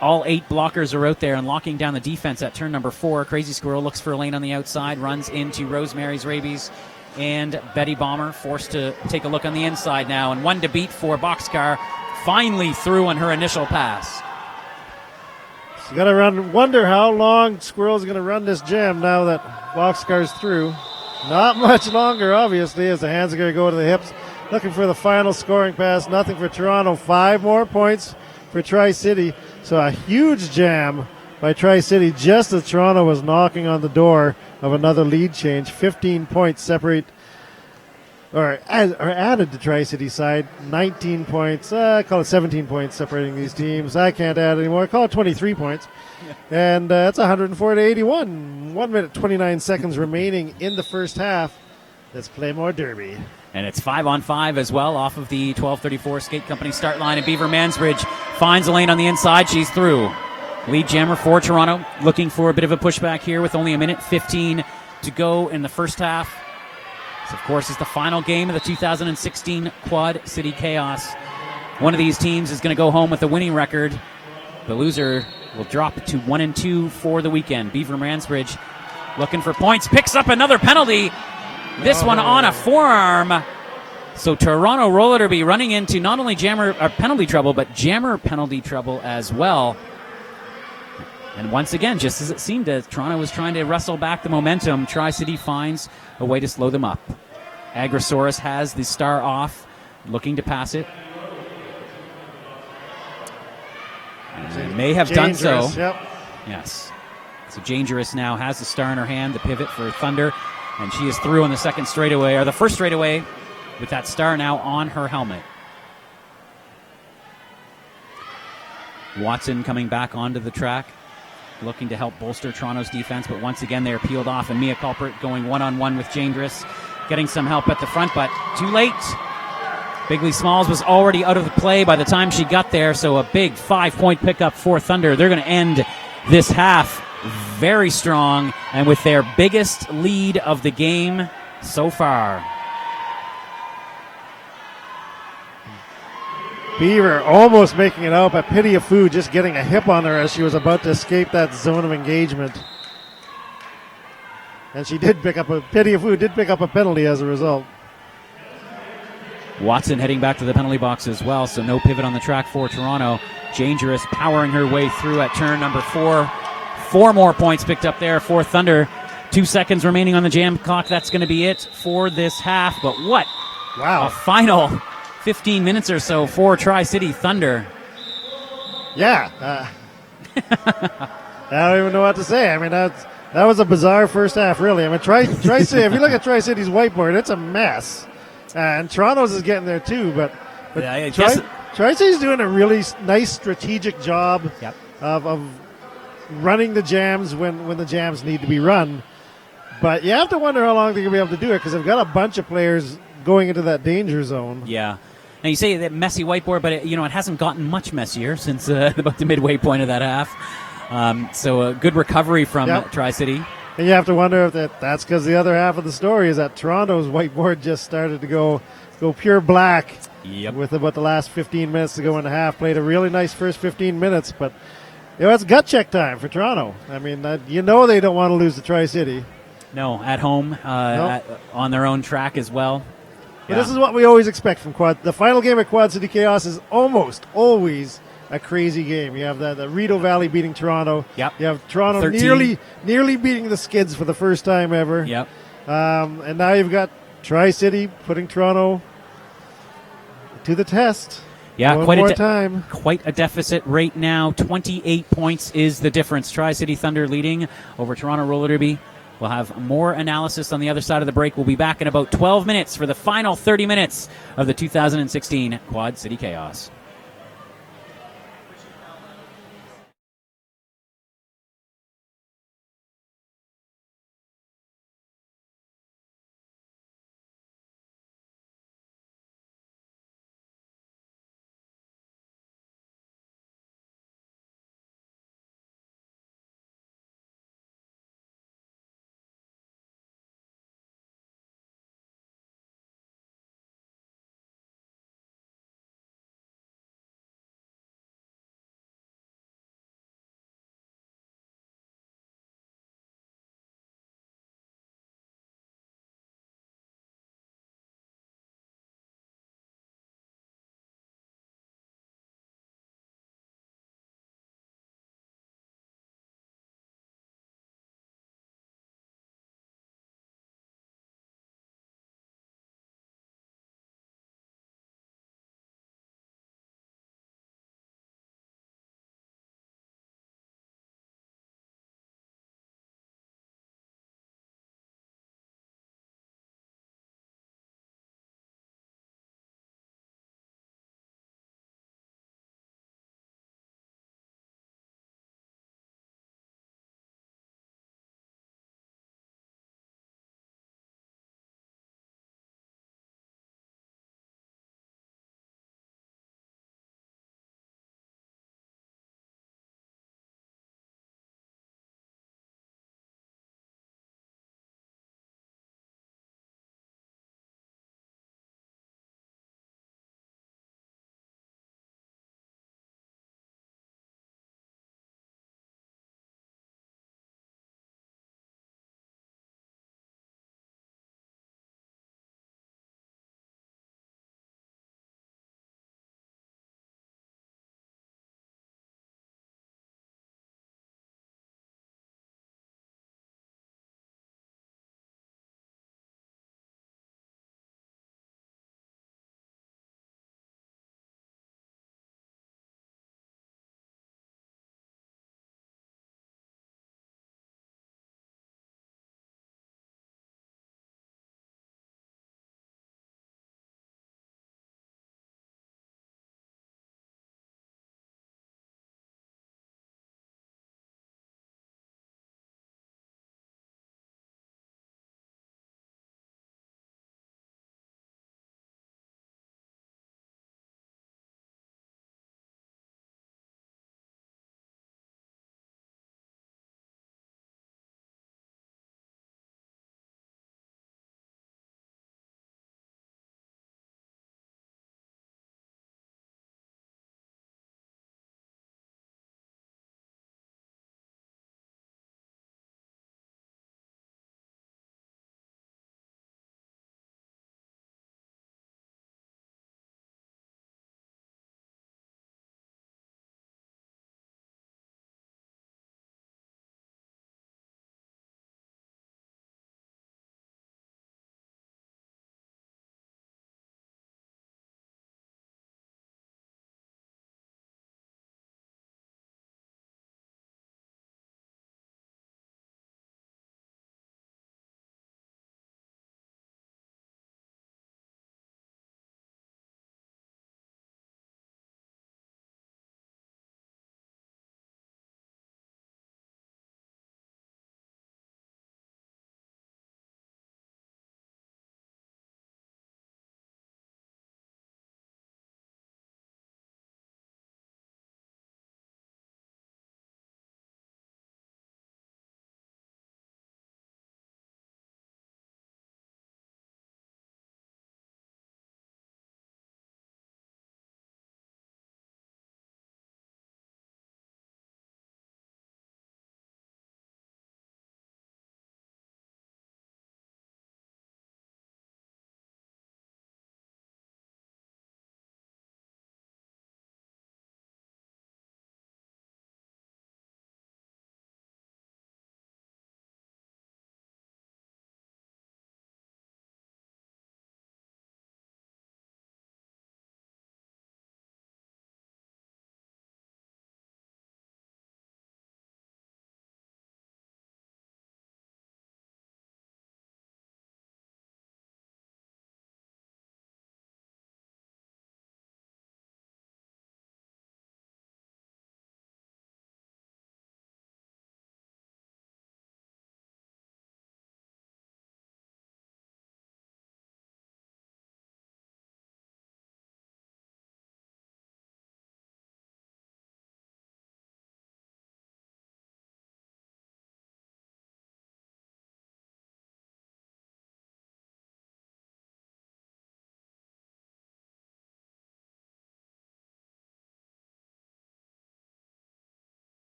All 8 blockers are out there and locking down the defense at turn number 4. Crazy Squirrel looks for a lane on the outside, runs into Rosemary's Rabies, and Betty Bomber forced to take a look on the inside now. And 1 to beat for Boxcar, finally through on her initial pass. You got to wonder how long Squirrel's going to run this jam now that Boxcar's through. Not much longer, obviously, as the hands are going to go to the hips. Looking for the final scoring pass. Nothing for Toronto. 5 more points for Tri-City. So a huge jam by Tri-City just as Toronto was knocking on the door of another lead change. 15 points separate, or added to Tri-City side. 19 points, call it 17 points separating these teams. I can't add anymore. Call it 23 points. Yeah. And it's 104-81. 1 minute, 29 seconds remaining in the first half. Let's play more Derby. And it's 5-on-5 as well off of the 12:34 Skate Company start line. And Beaver Mansbridge finds a lane on the inside. She's through. Lead jammer for Toronto. Looking for a bit of a pushback here with only 1:15 to go in the first half. This, of course, is the final game of the 2016 Quad City Chaos. One of these teams is going to go home with a winning record. The loser will drop to 1-2 for the weekend. Beaver Mansbridge looking for points. Picks up another penalty. This one on a forearm. So Toronto Roller Derby running into not only jammer penalty trouble, but jammer penalty trouble as well. And once again, just as it seemed that Toronto was trying to wrestle back the momentum, Tri-City finds a way to slow them up. Agrosaurus has the star off, looking to pass it. And may have done so. Yep. Yes. So Dangerous now has the star in her hand, the pivot for Thunder. And she is through on the second straightaway, or the first straightaway, with that star now on her helmet. Watson coming back onto the track, looking to help bolster Toronto's defense, but once again they're peeled off, and Mia Culprit going one-on-one with Dangerous, getting some help at the front, but too late. Bigley Smalls was already out of the play by the time she got there, so a big 5-point pickup for Thunder. They're going to end this half very strong and with their biggest lead of the game so far. Beaver almost making it out, but Pity of Food just getting a hip on her as she was about to escape that zone of engagement. And she did pick up Pity of Food did pick up a penalty as a result. Watson heading back to the penalty box as well, so no pivot on the track for Toronto. Dangerous powering her way through at turn number 4. 4 more points picked up there for Thunder. 2 seconds remaining on the jam clock. That's going to be it for this half. But what Wow. a final 15 minutes or so for Tri-City Thunder. Yeah. I don't even know what to say. I mean, that was a bizarre first half, really. I mean, Tri-City, if you look at Tri-City's whiteboard, it's a mess. And Toronto's is getting there too, but Yeah, I guess- Tri-City's doing a really nice strategic job Yep. of running the jams when the jams need to be run. But you have to wonder how long they're going to be able to do it because they've got a bunch of players going into that danger zone. Yeah. Now you say that messy whiteboard, but it hasn't gotten much messier since about the midway point of that half. So a good recovery from Tri-City. And you have to wonder if that's because the other half of the story is that Toronto's whiteboard just started to go pure black. Yep. With about the last 15 minutes to go in the half. Played a really nice first 15 minutes, but it's gut check time for Toronto. I mean, they don't want to lose to Tri-City. No, at home, on their own track as well. But this is what we always expect from Quad. The final game at Quad City Chaos is almost always a crazy game. You have the Rideau Valley beating Toronto. Yep. You have Toronto 13. nearly beating the Skids for the first time ever. Yep. And now you've got Tri-City putting Toronto to the test. Yeah, time. Quite a deficit right now. 28 points is the difference. Tri-City Thunder leading over Toronto Roller Derby. We'll have more analysis on the other side of the break. We'll be back in about 12 minutes for the final 30 minutes of the 2016 Quad City Chaos.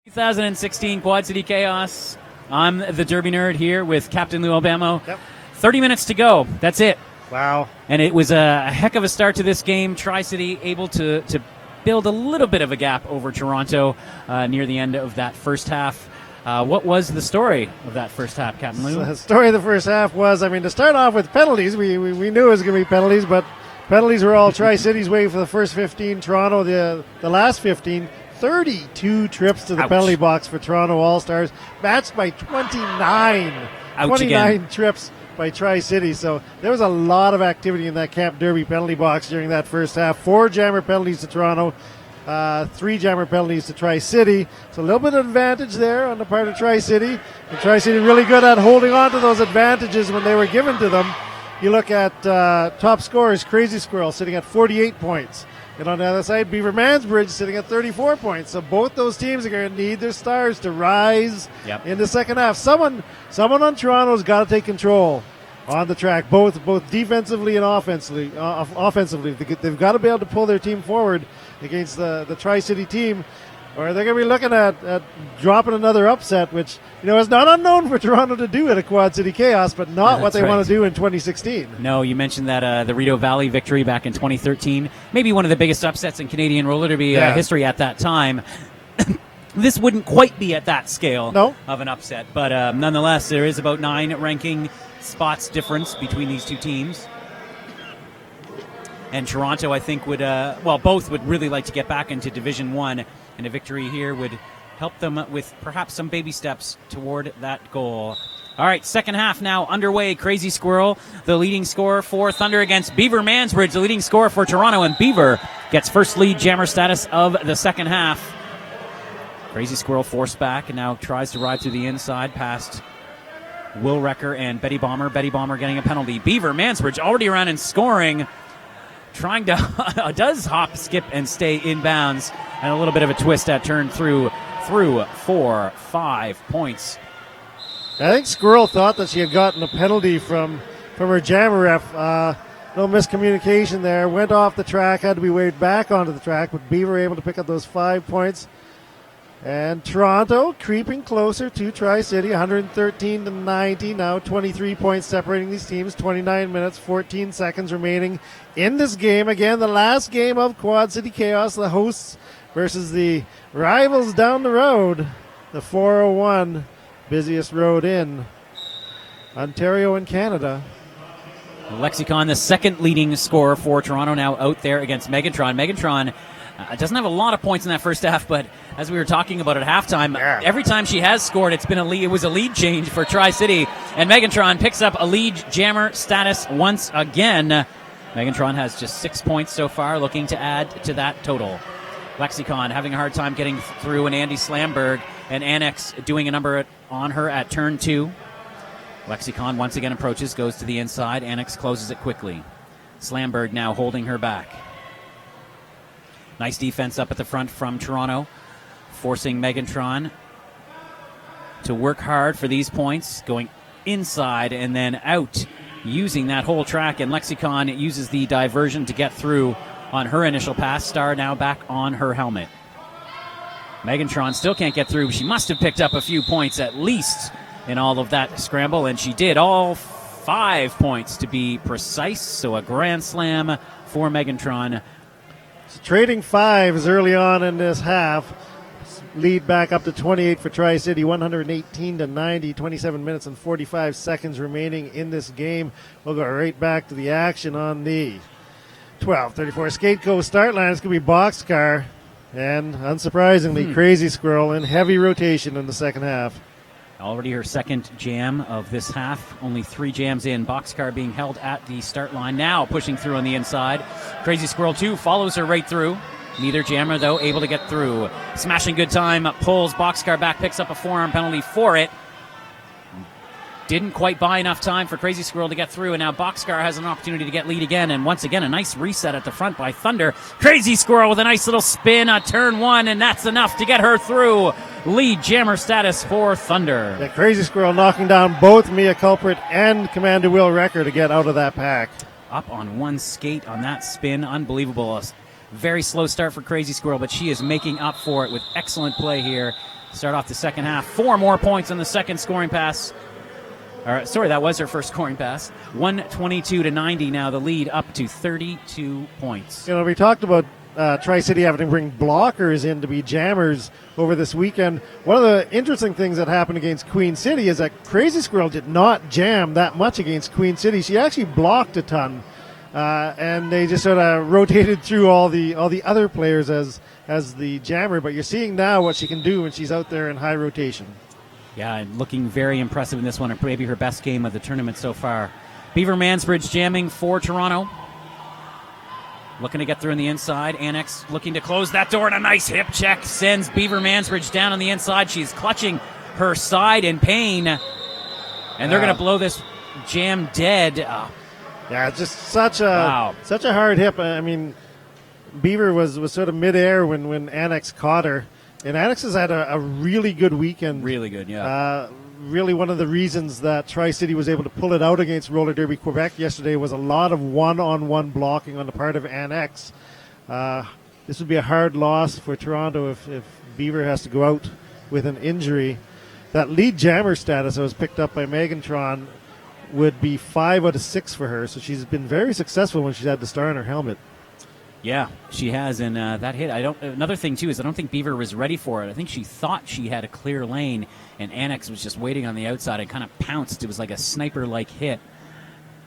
2016 Quad City Chaos. I'm the Derby Nerd here with Captain Lou Albamo. Yep. 30 minutes to go. That's it. Wow. And it was a heck of a start to this game. Tri-City able to build a little bit of a gap over Toronto near the end of that first half. What was the story of that first half, Captain Lou? So the story of the first half was, to start off with penalties, we knew it was going to be penalties, but penalties were all Tri-City's way for the first 15. Toronto, the last 15. 32 trips to the Ouch. penalty box for Toronto All-Stars, matched by 29. Ouch 29 again. trips by Tri-City. So there was a lot of activity in that Camp Derby penalty box during that first half. 4 jammer penalties to Toronto, 3 jammer penalties to Tri-City. So a little bit of advantage there on the part of Tri-City. And Tri-City really good at holding on to those advantages when they were given to them. You look at top scorers, Crazy Squirrel sitting at 48 points. And on the other side, Beaver Mansbridge sitting at 34 points. So both those teams are going to need their stars to rise in the second half. Someone on Toronto's got to take control on the track, both defensively and offensively. They've got to be able to pull their team forward against the Tri-City team, or they're going to be looking at dropping another upset, which is not unknown for Toronto to do at a Quad City Chaos, but not what they want to do in 2016. No, you mentioned that the Rideau Valley victory back in 2013, maybe one of the biggest upsets in Canadian roller derby history at that time. This wouldn't quite be at that scale of an upset, but nonetheless, there is about 9 ranking spots difference between these two teams. And Toronto, I think, both would really like to get back into Division 1, and a victory here would help them with perhaps some baby steps toward that goal. All right, second half now underway. Crazy Squirrel, the leading scorer for Thunder against Beaver Mansbridge, the leading scorer for Toronto, and Beaver gets first lead jammer status of the second half. Crazy Squirrel forced back and now tries to ride through the inside past Will Wrecker and Betty Bomber. Betty Bomber getting a penalty. Beaver Mansbridge already around and scoring. Trying to does hop, skip, and stay inbounds, and a little bit of a twist at turn through 4-5 points. I think Squirrel thought that she had gotten a penalty from her jammer ref. No miscommunication there. Went off the track, had to be waved back onto the track, but Beaver able to pick up those 5 points. And Toronto creeping closer to Tri-City, 113-90. Now 23 points separating these teams. 29 minutes, 14 seconds remaining in this game. Again, the last game of Quad City Chaos. The hosts versus the rivals down the road. The 401, busiest road in Ontario and Canada. Lexicon, the second leading scorer for Toronto, now out there against Megatron. Megatron doesn't have a lot of points in that first half, but as we were talking about at halftime, every time she has scored, it's been it was a lead change for Tri-City, and Megatron picks up a lead jammer status once again. Megatron has just 6 points so far, looking to add to that total. Lexicon having a hard time getting through, and Andy Slamberg and Annex doing a number on her at turn 2. Lexicon once again approaches, goes to the inside. Annex closes it quickly. Slamberg now holding her back. Nice defense up at the front from Toronto, forcing Megatron to work hard for these points, going inside and then out, using that whole track. And Lexicon uses the diversion to get through on her initial pass. Star now back on her helmet. Megatron still can't get through. She must have picked up a few points at least in all of that scramble, and she did, all 5 points to be precise. So a grand slam for Megatron. So trading 5s early on in this half. Lead back up to 28 for Tri-City, 118-90, 27 minutes and 45 seconds remaining in this game. We'll go right back to the action on the 12:34 Skateco start line. It's going to be Boxcar, and unsurprisingly, Crazy Squirrel in heavy rotation in the second half. Already her second jam of this half. Only 3 jams in. Boxcar being held at the start line. Now pushing through on the inside. Crazy Squirrel 2 follows her right through. Neither jammer, though, able to get through. Smashing good time. Pulls Boxcar back. Picks up a forearm penalty for it. Didn't quite buy enough time for Crazy Squirrel to get through, and now Boxcar has an opportunity to get lead again, and once again a nice reset at the front by Thunder. Crazy Squirrel with a nice little spin on turn 1, and that's enough to get her through. Lead jammer status for Thunder. The Crazy Squirrel knocking down both Mia Culprit and Commander Will Wrecker to get out of that pack. Up on one skate on that spin. Unbelievable. A very slow start for Crazy Squirrel, but she is making up for it with excellent play here start off the second half. 4 more points on the second scoring pass. That was her first scoring pass. 122-90 now, the lead up to 32 points. You know, we talked about Tri-City having to bring blockers in to be jammers over this weekend. One of the interesting things that happened against Queen City is that Crazy Squirrel did not jam that much against Queen City. She actually blocked a ton, and they just sort of rotated through all the other players as the jammer. But you're seeing now what she can do when she's out there in high rotation. Yeah, and looking very impressive in this one, or maybe her best game of the tournament so far. Beaver Mansbridge jamming for Toronto. Looking to get through on the inside. Annex looking to close that door, and a nice hip check sends Beaver Mansbridge down on the inside. She's clutching her side in pain, and they're going to blow this jam dead. Yeah, just such a hard hip. I mean, Beaver was sort of midair when Annex caught her, and Annex has had a really good weekend. Really good, yeah. Really one of the reasons that Tri-City was able to pull it out against Roller Derby Quebec yesterday was a lot of one-on-one blocking on the part of Annex. This would be a hard loss for Toronto if Beaver has to go out with an injury. That lead jammer status that was picked up by Megantron would be 5 out of 6 for her, so she's been very successful when she's had the star on her helmet. Yeah, she has, and that hit. Another thing too is I don't think Beaver was ready for it. I think she thought she had a clear lane, and Annex was just waiting on the outside and kind of pounced. It was like a sniper-like hit.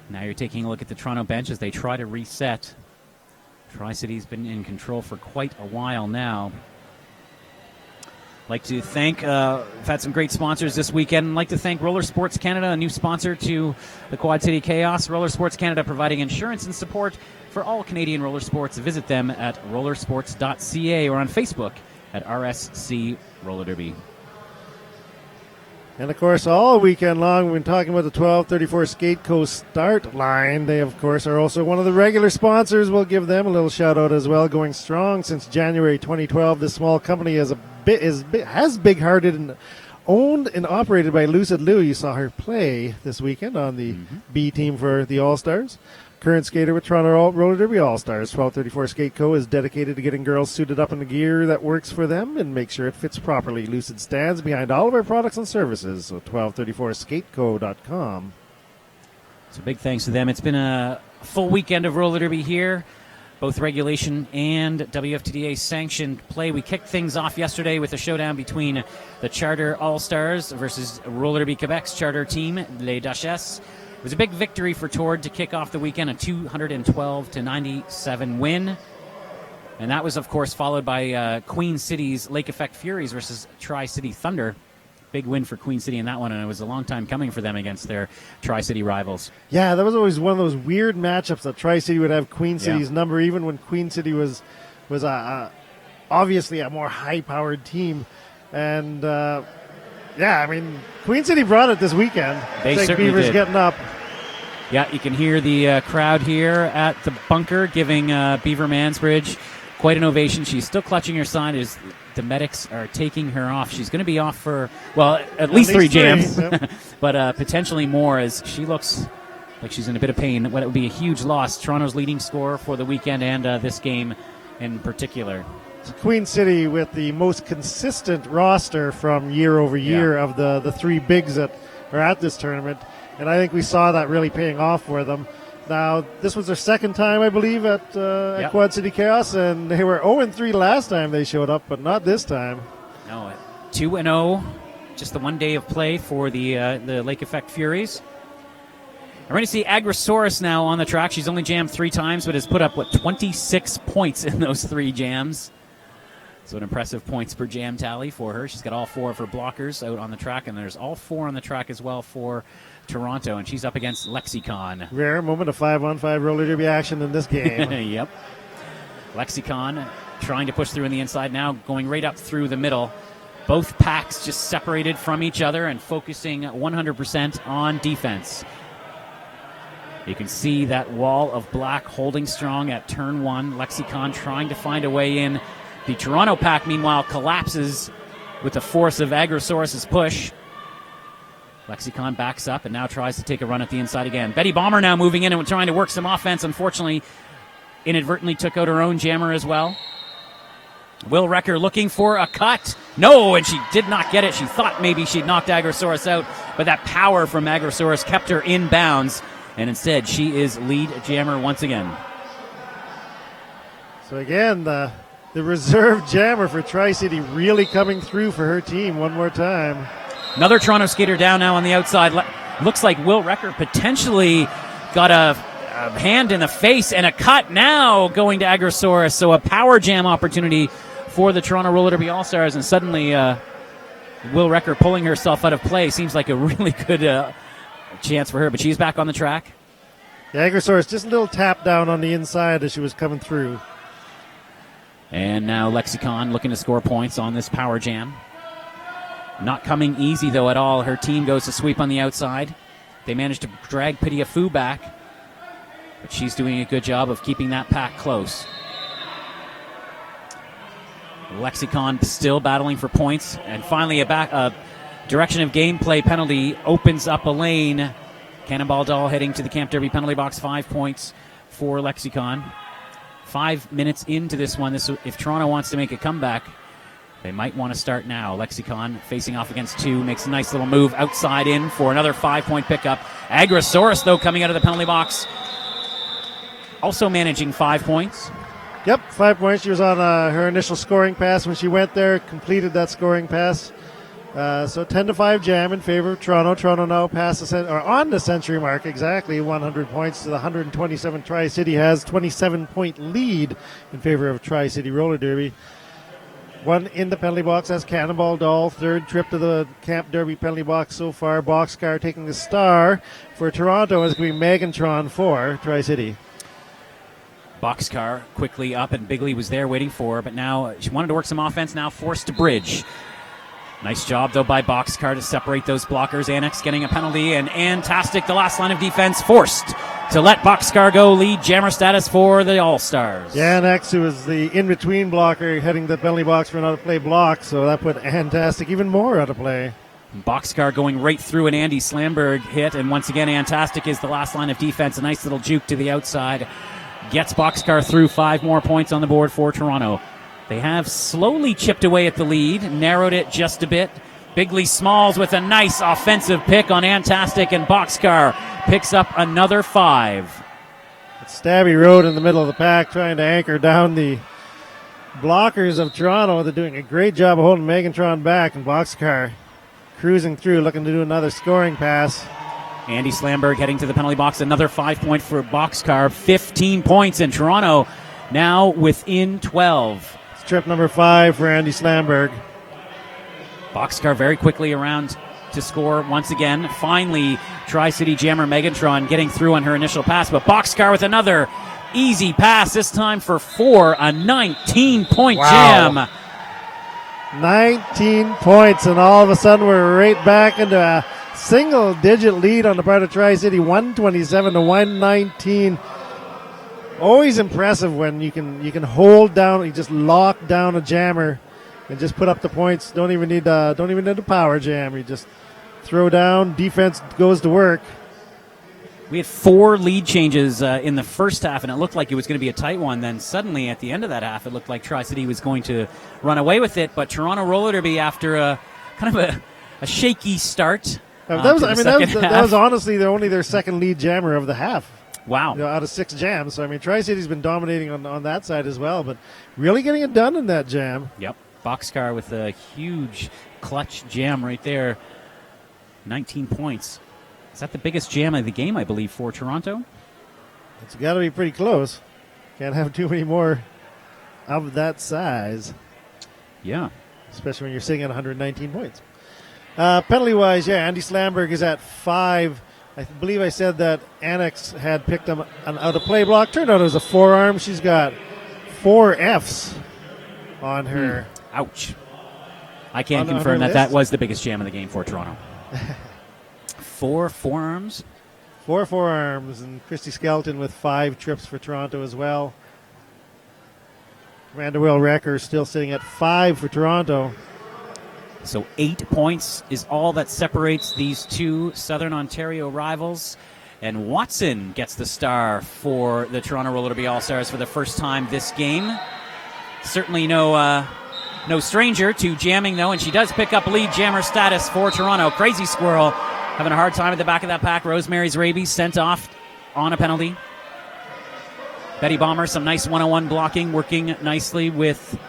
Now you're taking a look at the Toronto bench as they try to reset. Tri-City's been in control for quite a while now. Like to thank, we've had some great sponsors this weekend. I'd like to thank Roller Sports Canada, a new sponsor to the Quad City Chaos. Roller Sports Canada providing insurance and support for all Canadian roller sports. Visit them at rollersports.ca or on Facebook at RSC Roller Derby. And, of course, all weekend long, we've been talking about the 1234 Skate Coast start line. They, of course, are also one of the regular sponsors. We'll give them a little shout-out as well. Going strong since January 2012, this small company has big-hearted and owned and operated by Lucid Lou. You saw her play this weekend on the B team for the All-Stars. Current skater with Toronto Roller Derby All-Stars. 1234 Skate Co. is dedicated to getting girls suited up in the gear that works for them and make sure it fits properly. Lucid stands behind all of our products and services. So 1234skateco.com. So big thanks to them. It's been a full weekend of roller derby here, both regulation and WFTDA sanctioned play. We kicked things off yesterday with a showdown between the Charter All-Stars versus Roller Derby Quebec's charter team, Les Duchesses. It was a big victory for ToRD to kick off the weekend, a 212-97 win. And that was, of course, followed by Queen City's Lake Effect Furies versus Tri-City Thunder. Big win for Queen City in that one, and it was a long time coming for them against their Tri-City rivals. Yeah, that was always one of those weird matchups that Tri-City would have Queen City's number, even when Queen City was obviously a more high-powered team. And I mean, Queen City brought it this weekend. They certainly Beaver's did. Getting up. Yeah, you can hear the crowd here at the bunker giving Beaver Mansbridge quite an ovation. She's still clutching her side as the medics are taking her off. She's going to be off for, at least 3 jams, yep. but potentially more as she looks like she's in a bit of pain. It would be a huge loss. Toronto's leading scorer for the weekend and this game in particular. Queen City with the most consistent roster from year over year of the 3 bigs that are at this tournament, and I think we saw that really paying off for them. Now, this was their second time, I believe, at Quad City Chaos, and they were 0-3 last time they showed up, but not this time. No, 2-0, just the one day of play for the Lake Effect Furies. We're going to see Agrosaurus now on the track. She's only jammed 3 times, but has put up, 26 points in those 3 jams. So an impressive points per jam tally for her. She's got all 4 of her blockers out on the track, and there's all 4 on the track as well for Toronto, and she's up against Lexicon. Rare moment of 5-on-5 roller derby action in this game. Yep. Lexicon trying to push through in the inside now, going right up through the middle. Both packs just separated from each other and focusing 100% on defense. You can see that wall of black holding strong at turn 1. Lexicon trying to find a way in. The Toronto pack, meanwhile, collapses with the force of Agrosaurus' push. Lexicon backs up and now tries to take a run at the inside again. Betty Bomber now moving in and trying to work some offense. Unfortunately, inadvertently took out her own jammer as well. Will Recker looking for a cut. No, and she did not get it. She thought maybe she'd knocked Agrosaurus out, but that power from Agrosaurus kept her in bounds, and instead she is lead jammer once again. So again, the reserve jammer for Tri-City really coming through for her team one more time. Another Toronto skater down now on the outside. Looks like Will Recker potentially got a hand in the face and a cut now going to Agrosaurus. So a power jam opportunity for the Toronto Roller Derby All-Stars, and suddenly Will Recker pulling herself out of play seems like a really good chance for her, but she's back on the track. Yeah, Agrosaurus just a little tap down on the inside as she was coming through. And now Lexicon looking to score points on this power jam. Not coming easy, though, at all. Her team goes to sweep on the outside. They managed to drag Pitia Fu back, but she's doing a good job of keeping that pack close. Lexicon still battling for points, and finally a direction of gameplay penalty opens up a lane. Cannonball Doll heading to the Camp Derby penalty box. 5 points for Lexicon. 5 minutes into this one, if Toronto wants to make a comeback, they might want to start now. Lexicon facing off against 2, makes a nice little move outside in for another 5-point pickup. Agrosaurus, though, coming out of the penalty box, also managing 5 points. Yep, 5 points. She was on her initial scoring pass when she went there, completed that scoring pass. So 10-5 jam in favor of Toronto. Toronto now on the century mark, exactly 100 points to the 127 Tri-City has. 27-point lead in favor of Tri-City Roller Derby. One in the penalty box as Cannonball Doll. Third trip to the Camp Derby penalty box so far. Boxcar taking the star for Toronto. It's going to be Megantron for Tri-City. Boxcar quickly up, and Bigley was there waiting for her, but now she wanted to work some offense, now forced to bridge. Nice job, though, by Boxcar to separate those blockers. Annex getting a penalty, and Antastic, the last line of defense, forced to let Boxcar go. Lead jammer status for the All-Stars. Yeah, Annex, who was the in-between blocker, heading the penalty box for an out-of-play block, so that put Antastic even more out of play. Boxcar going right through an Andy Slamberg hit, and once again, Antastic is the last line of defense. A nice little juke to the outside. Gets Boxcar through. 5 more points on the board for Toronto. They have slowly chipped away at the lead, narrowed it just a bit. Bigley Smalls with a nice offensive pick on Antastic, and Boxcar picks up another 5. Stabby Road in the middle of the pack trying to anchor down the blockers of Toronto. They're doing a great job of holding Megantron back, and Boxcar cruising through, looking to do another scoring pass. Andy Slamberg heading to the penalty box. Another 5-point for Boxcar. 15 points, and Toronto now within 12. It's trip number 5 for Andy Slamberg. Boxcar very quickly around to score once again. Finally, Tri-City jammer Megantron getting through on her initial pass, but Boxcar with another easy pass, this time for 4. A 19-point jam. 19 points, and all of a sudden we're right back into a single-digit lead on the part of Tri-City, 127 to 119. Always impressive when you can hold down, you just lock down a jammer and just put up the points. Don't even need a power jam. You just throw down, defense goes to work. We had 4 lead changes in the first half, and it looked like it was going to be a tight one. Then suddenly, at the end of that half, it looked like Tri-City was going to run away with it. But Toronto Roller Derby, after a kind of a shaky start, that was honestly their second lead jammer of the half. Wow. Out of 6 jams. So, Tri-City's been dominating on that side as well, but really getting it done in that jam. Yep. Boxcar with a huge clutch jam right there. 19 points. Is that the biggest jam of the game, I believe, for Toronto? It's got to be pretty close. Can't have too many more of that size. Yeah. Especially when you're sitting at 119 points. Penalty-wise, Andy Slamberg is at 5. I believe I said that Annex had picked him an out-of-play block. Turned out it was a forearm. She's got 4 Fs on her. Ouch. I can confirm that was the biggest jam of the game for Toronto. 4 forearms? 4 forearms, and Christy Skelton with 5 trips for Toronto as well. Amanda Will Recker still sitting at 5 for Toronto. So 8 points is all that separates these two Southern Ontario rivals. And Watson gets the star for the Toronto Roller Derby All-Stars for the first time this game. Certainly no stranger to jamming, though, and she does pick up lead jammer status for Toronto. Crazy Squirrel having a hard time at the back of that pack. Rosemary's Rabies sent off on a penalty. Betty Bomber, some nice one-on-one blocking, working nicely with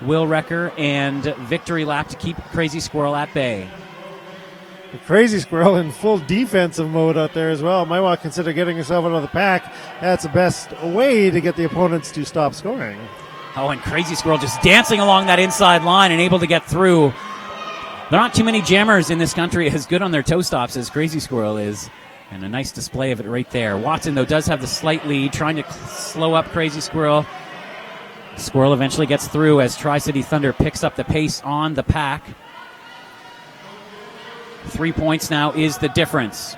Will Wrecker, and victory lap to keep Crazy Squirrel at bay. The Crazy Squirrel in full defensive mode out there as well. Might want to consider getting herself out of the pack. That's the best way to get the opponents to stop scoring. Oh, and Crazy Squirrel just dancing along that inside line and able to get through. There aren't too many jammers in this country as good on their toe stops as Crazy Squirrel is. And a nice display of it right there. Watson, though, does have the slight lead, trying to slow up Crazy Squirrel. Squirrel eventually gets through as Tri-City Thunder picks up the pace on the pack. 3 points now is the difference.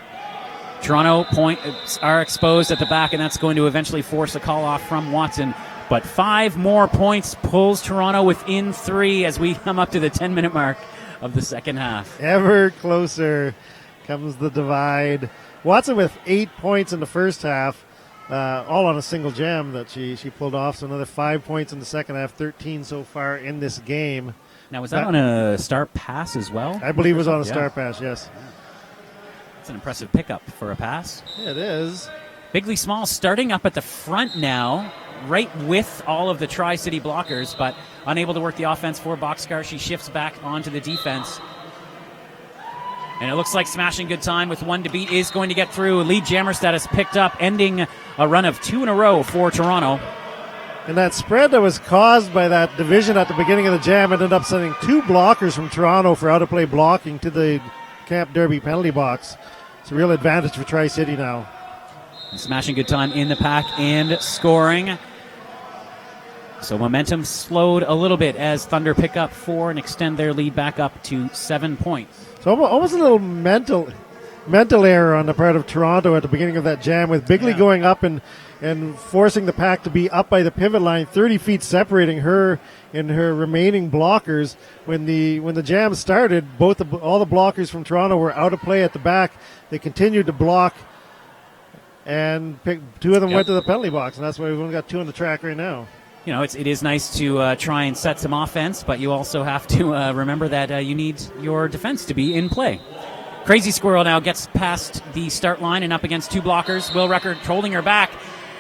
Toronto points are exposed at the back, and that's going to eventually force a call-off from Watson. But 5 more points pulls Toronto within 3 as we come up to the 10-minute mark of the second half. Ever closer comes the divide. Watson with 8 points in the first half, all on a single jam that she pulled off. So another 5 points in the second half, 13 so far in this game. Now, was that on a start pass as well? I believe it was on a start pass, yes. It's an impressive pickup for a pass. Yeah, it is. Bigley Small starting up at the front now, right with all of the Tri-City blockers, but unable to work the offense for Boxcar. She shifts back onto the defense. And it looks like Smashing Good Time with 1 to beat is going to get through. Lead jammer status picked up, ending a run of 2 in a row for Toronto. And that spread that was caused by that division at the beginning of the jam ended up sending 2 blockers from Toronto for out-of-play blocking to the Camp Derby penalty box. It's a real advantage for Tri-City now. And Smashing Good Time in the pack and scoring. So momentum slowed a little bit as Thunder pick up 4 and extend their lead back up to 7 points. So almost a little mental error on the part of Toronto at the beginning of that jam, with Bigley going up and forcing the pack to be up by the pivot line, 30 feet separating her and her remaining blockers. When the jam started, all the blockers from Toronto were out of play at the back. They continued to block, and 2 of them went to the penalty box, and that's why we've only got 2 on the track right now. You know, it is nice to try and set some offense, but you also have to remember that you need your defense to be in play. Crazy Squirrel now gets past the start line and up against 2 blockers. Will Record holding her back.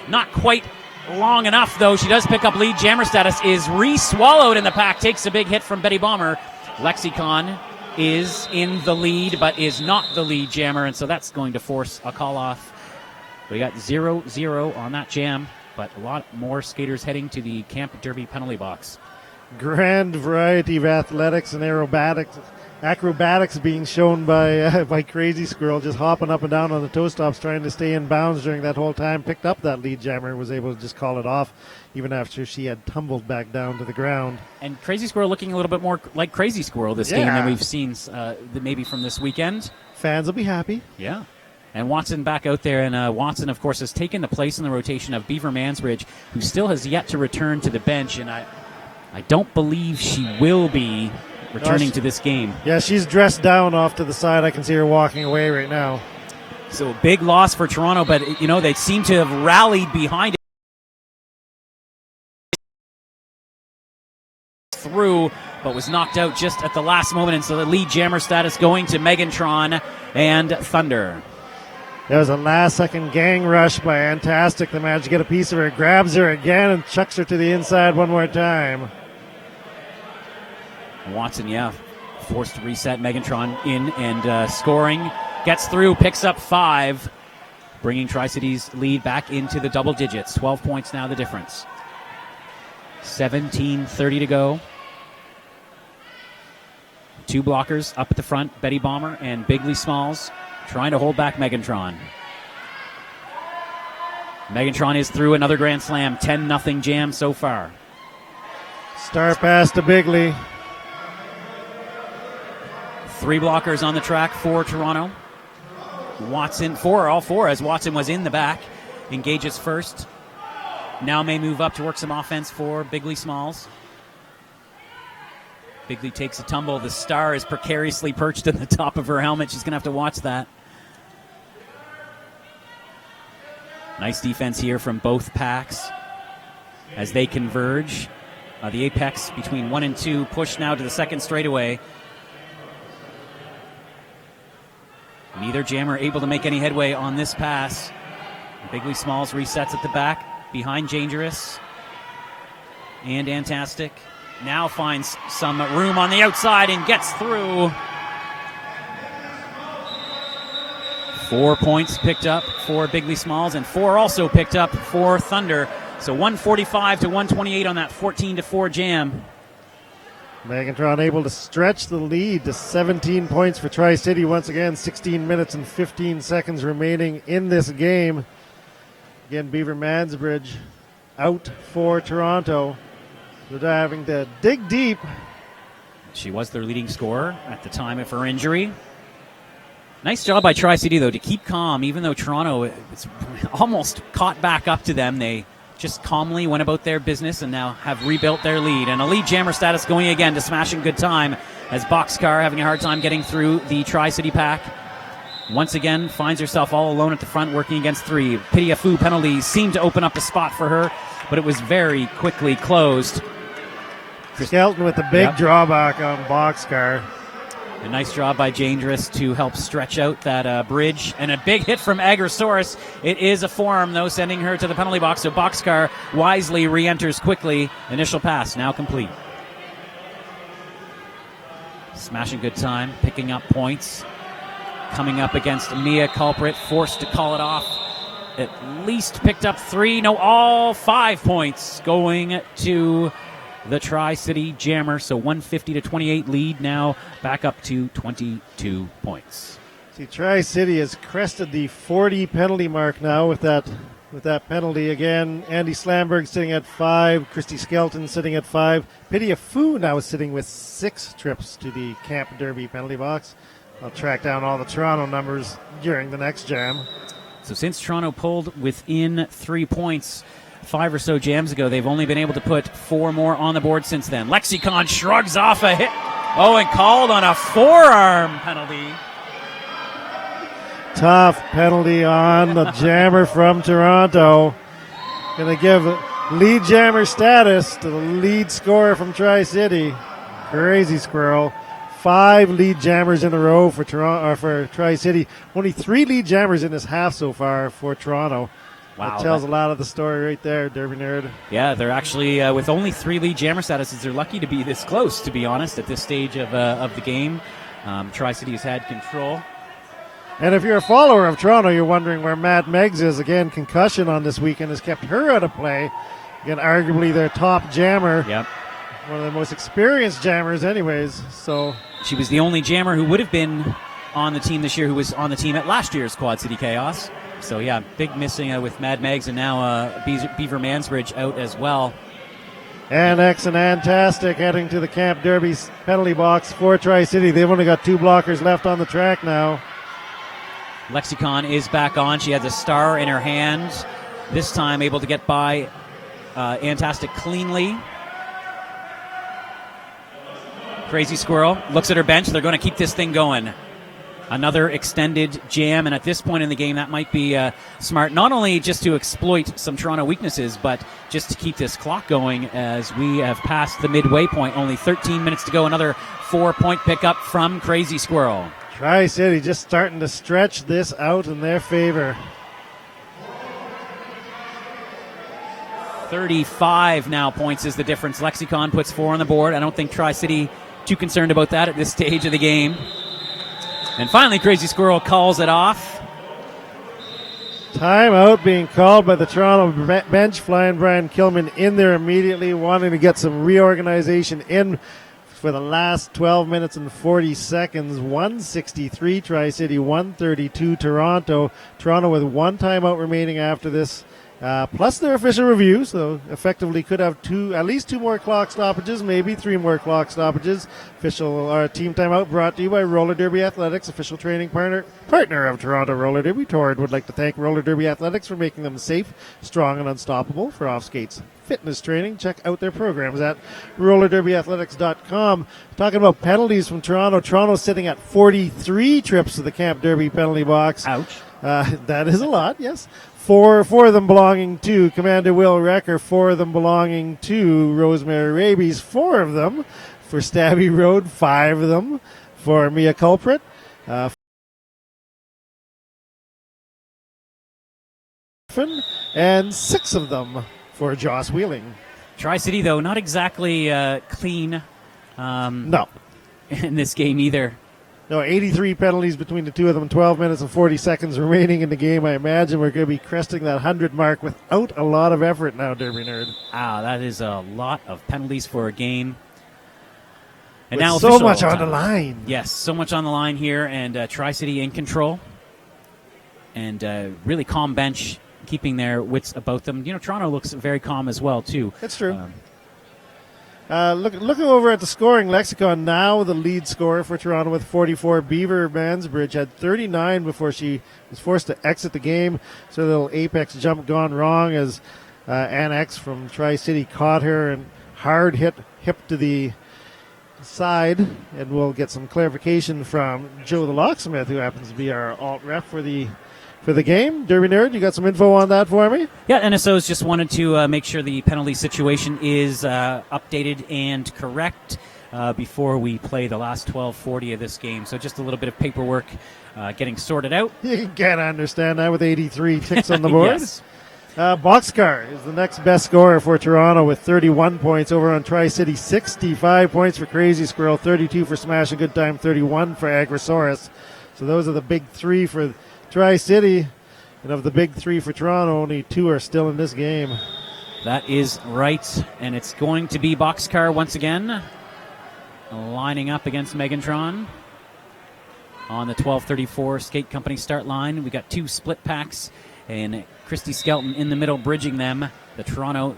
Not quite long enough, though. She does pick up lead. Jammer status is re-swallowed in the pack. Takes a big hit from Betty Bomber. Lexicon is in the lead, but is not the lead jammer, and so that's going to force a call-off. We got 0-0 on that jam, but a lot more skaters heading to the Camp Derby penalty box. Grand variety of athletics and acrobatics being shown by Crazy Squirrel, just hopping up and down on the toe stops, trying to stay in bounds during that whole time. Picked up that lead jammer, was able to just call it off even after she had tumbled back down to the ground. And Crazy Squirrel looking a little bit more like Crazy Squirrel this game than we've seen maybe from this weekend. Fans will be happy. Yeah. And Watson back out there, and Watson, of course, has taken the place in the rotation of Beaver Mansbridge, who still has yet to return to the bench, and I don't believe she will be returning to this game. Yeah, she's dressed down off to the side. I can see her walking away right now. So a big loss for Toronto, but, you know, they seem to have rallied behind it through, but was knocked out just at the last moment, and so the lead jammer status going to Megantron and Thunder. There was a last-second gang rush by Antastic. They managed to get a piece of her, grabs her again, and chucks her to the inside one more time. Watson, forced to reset. Megantron in and scoring. Gets through, picks up 5, bringing Tri-City's lead back into the double digits. 12 points now the difference. 17:30 to go. 2 blockers up at the front, Betty Bomber and Bigley Smalls, trying to hold back Megantron. Megantron is through another grand slam. 10-0 jam so far. Star pass to Bigley. 3 blockers on the track for Toronto. Watson, all four, as Watson was in the back. Engages first. Now may move up to work some offense for Bigley Smalls. Bigley takes a tumble. The star is precariously perched at the top of her helmet. She's going to have to watch that. Nice defense here from both packs as they converge. The apex between 1 and 2, pushed now to the second straightaway. Neither jammer able to make any headway on this pass. Bigley Smalls resets at the back, behind Dangerous and Antastic. Now finds some room on the outside and gets through. 4 points picked up for Bigley Smalls, and 4 also picked up for Thunder. So 145 to 128 on that 14-4 jam. Megatron able to stretch the lead to 17 points for Tri-City once again. 16 minutes and 15 seconds remaining in this game. Again, Beaver Mansbridge out for Toronto. They're having to dig deep. She was their leading scorer at the time of her injury. Nice job by Tri-City, though, to keep calm, even though Toronto it's almost caught back up to them. They just calmly went about their business and now have rebuilt their lead. And a lead jammer status going again to Smashing Good Time as Boxcar having a hard time getting through the Tri-City pack. Once again, finds herself all alone at the front working against 3. Pidiafu penalties seemed to open up a spot for her, but it was very quickly closed. Skelton with the big drawback on Boxcar. A nice job by Dangerous to help stretch out that bridge. And a big hit from Agrosaurus. It is a forearm, though, sending her to the penalty box. So Boxcar wisely re-enters quickly. Initial pass now complete. Smashing Good Time, picking up points. Coming up against Mia Culprit, forced to call it off. At least picked up 3, no, all 5 points going to the Tri-City Jammer. So 150 to 28 lead now, back up to 22 points. See, Tri-City has crested the 40 penalty mark now with that penalty again. Andy Slamberg sitting at 5, Christy Skelton sitting at 5. Pidiafu now is sitting with 6 trips to the Camp Derby penalty box. I'll track down all the Toronto numbers during the next jam. So since Toronto pulled within 3 points 5 or so jams ago, they've only been able to put 4 more on the board since then. Lexicon shrugs off a hit. Oh, and called on a forearm penalty. Tough penalty on the jammer from Toronto. Going to give lead jammer status to the lead scorer from Tri-City. Crazy Squirrel. 5 lead jammers in a row for Toronto, or for Tri-City. Only 3 lead jammers in this half so far for Toronto. Wow, that tells a lot of the story right there, Derby Nerd. Yeah, they're actually, with only 3 lead jammer statuses, they're lucky to be this close, to be honest, at this stage of the game. Tri-City has had control. And if you're a follower of Toronto, you're wondering where Matt Meggs is. Again, concussion on this weekend has kept her out of play. Again, arguably their top jammer. Yep. One of the most experienced jammers anyways. So she was the only jammer who would have been on the team this year who was on the team at last year's Quad City Chaos. So, yeah, big missing with Mad Meggs, and now Beaver Mansbridge out as well. And X and Antastic heading to the Camp Derby penalty box for Tri-City. They've only got 2 blockers left on the track now. Lexicon is back on. She has a star in her hand. This time able to get by Antastic cleanly. Crazy Squirrel looks at her bench. They're going to keep this thing going. Another extended jam, and at this point in the game, that might be smart, not only just to exploit some Toronto weaknesses, but just to keep this clock going as we have passed the midway point. Only 13 minutes to go. Another 4-point pickup from Crazy Squirrel. Tri-City just starting to stretch this out in their favor. 35 now points is the difference. Lexicon puts 4 on the board. I don't think Tri-City too concerned about that at this stage of the game. And finally, Crazy Squirrel calls it off. Timeout being called by the Toronto bench. Flying Brian Kilman in there immediately, wanting to get some reorganization in for the last 12 minutes and 40 seconds. 163 Tri-City, 132 Toronto. Toronto with 1 timeout remaining after this. Plus their official review, so effectively could have at least 2 more clock stoppages, maybe 3 more clock stoppages. Official team timeout brought to you by Roller Derby Athletics, official training partner of Toronto Roller Derby. ToRD would like to thank Roller Derby Athletics for making them safe, strong, and unstoppable for off-skates fitness training. Check out their programs at rollerderbyathletics.com. Talking about penalties from Toronto. Toronto's sitting at 43 trips to the Camp Derby penalty box. Ouch. That is a lot, yes. four of them belonging to Commander Will Wrecker, 4 of them belonging to Rosemary Rabies, 4 of them for Stabby Road, 5 of them for Mia Culprit, and 6 of them for Joss Wheeling. Tri-City, though, not exactly clean No. in this game either. No, 83 penalties between the two of them, 12 minutes and 40 seconds remaining in the game. I imagine we're going to be cresting that 100 mark without a lot of effort now, Derby Nerd. That is a lot of penalties for a game. And With now so much on the line. Yes, so much on the line here, and Tri-City in control. And really calm bench, keeping their wits about them. You know, Toronto looks very calm as well, too. That's true. Looking over at the scoring lexicon, now the lead scorer for Toronto with 44. Beaver Mansbridge had 39 before she was forced to exit the game. So a little apex jump gone wrong as Annex from Tri-City caught her and hard hit hip to the side. And we'll get some clarification from Joe the Locksmith, who happens to be our alt ref for the game. Derby Nerd, you got some info on that for me? Yeah, NSOs just wanted to make sure the penalty situation is updated and correct before we play the last 12:40 of this game. So just a little bit of paperwork getting sorted out. You can't understand that with 83 ticks on the board. Yes. Boxcar is the next best scorer for Toronto with 31 points over on Tri-City. 65 points for Crazy Squirrel, 32 for Smash a Good Time, 31 for Agrosaurus. So those are the big 3 for Tri-City, and of the big 3 for Toronto, only 2 are still in this game. That is right, and it's going to be Boxcar once again, lining up against Megantron on the 12:34 Skate Company start line. We got 2 split packs, and Christy Skelton in the middle, bridging them. The Toronto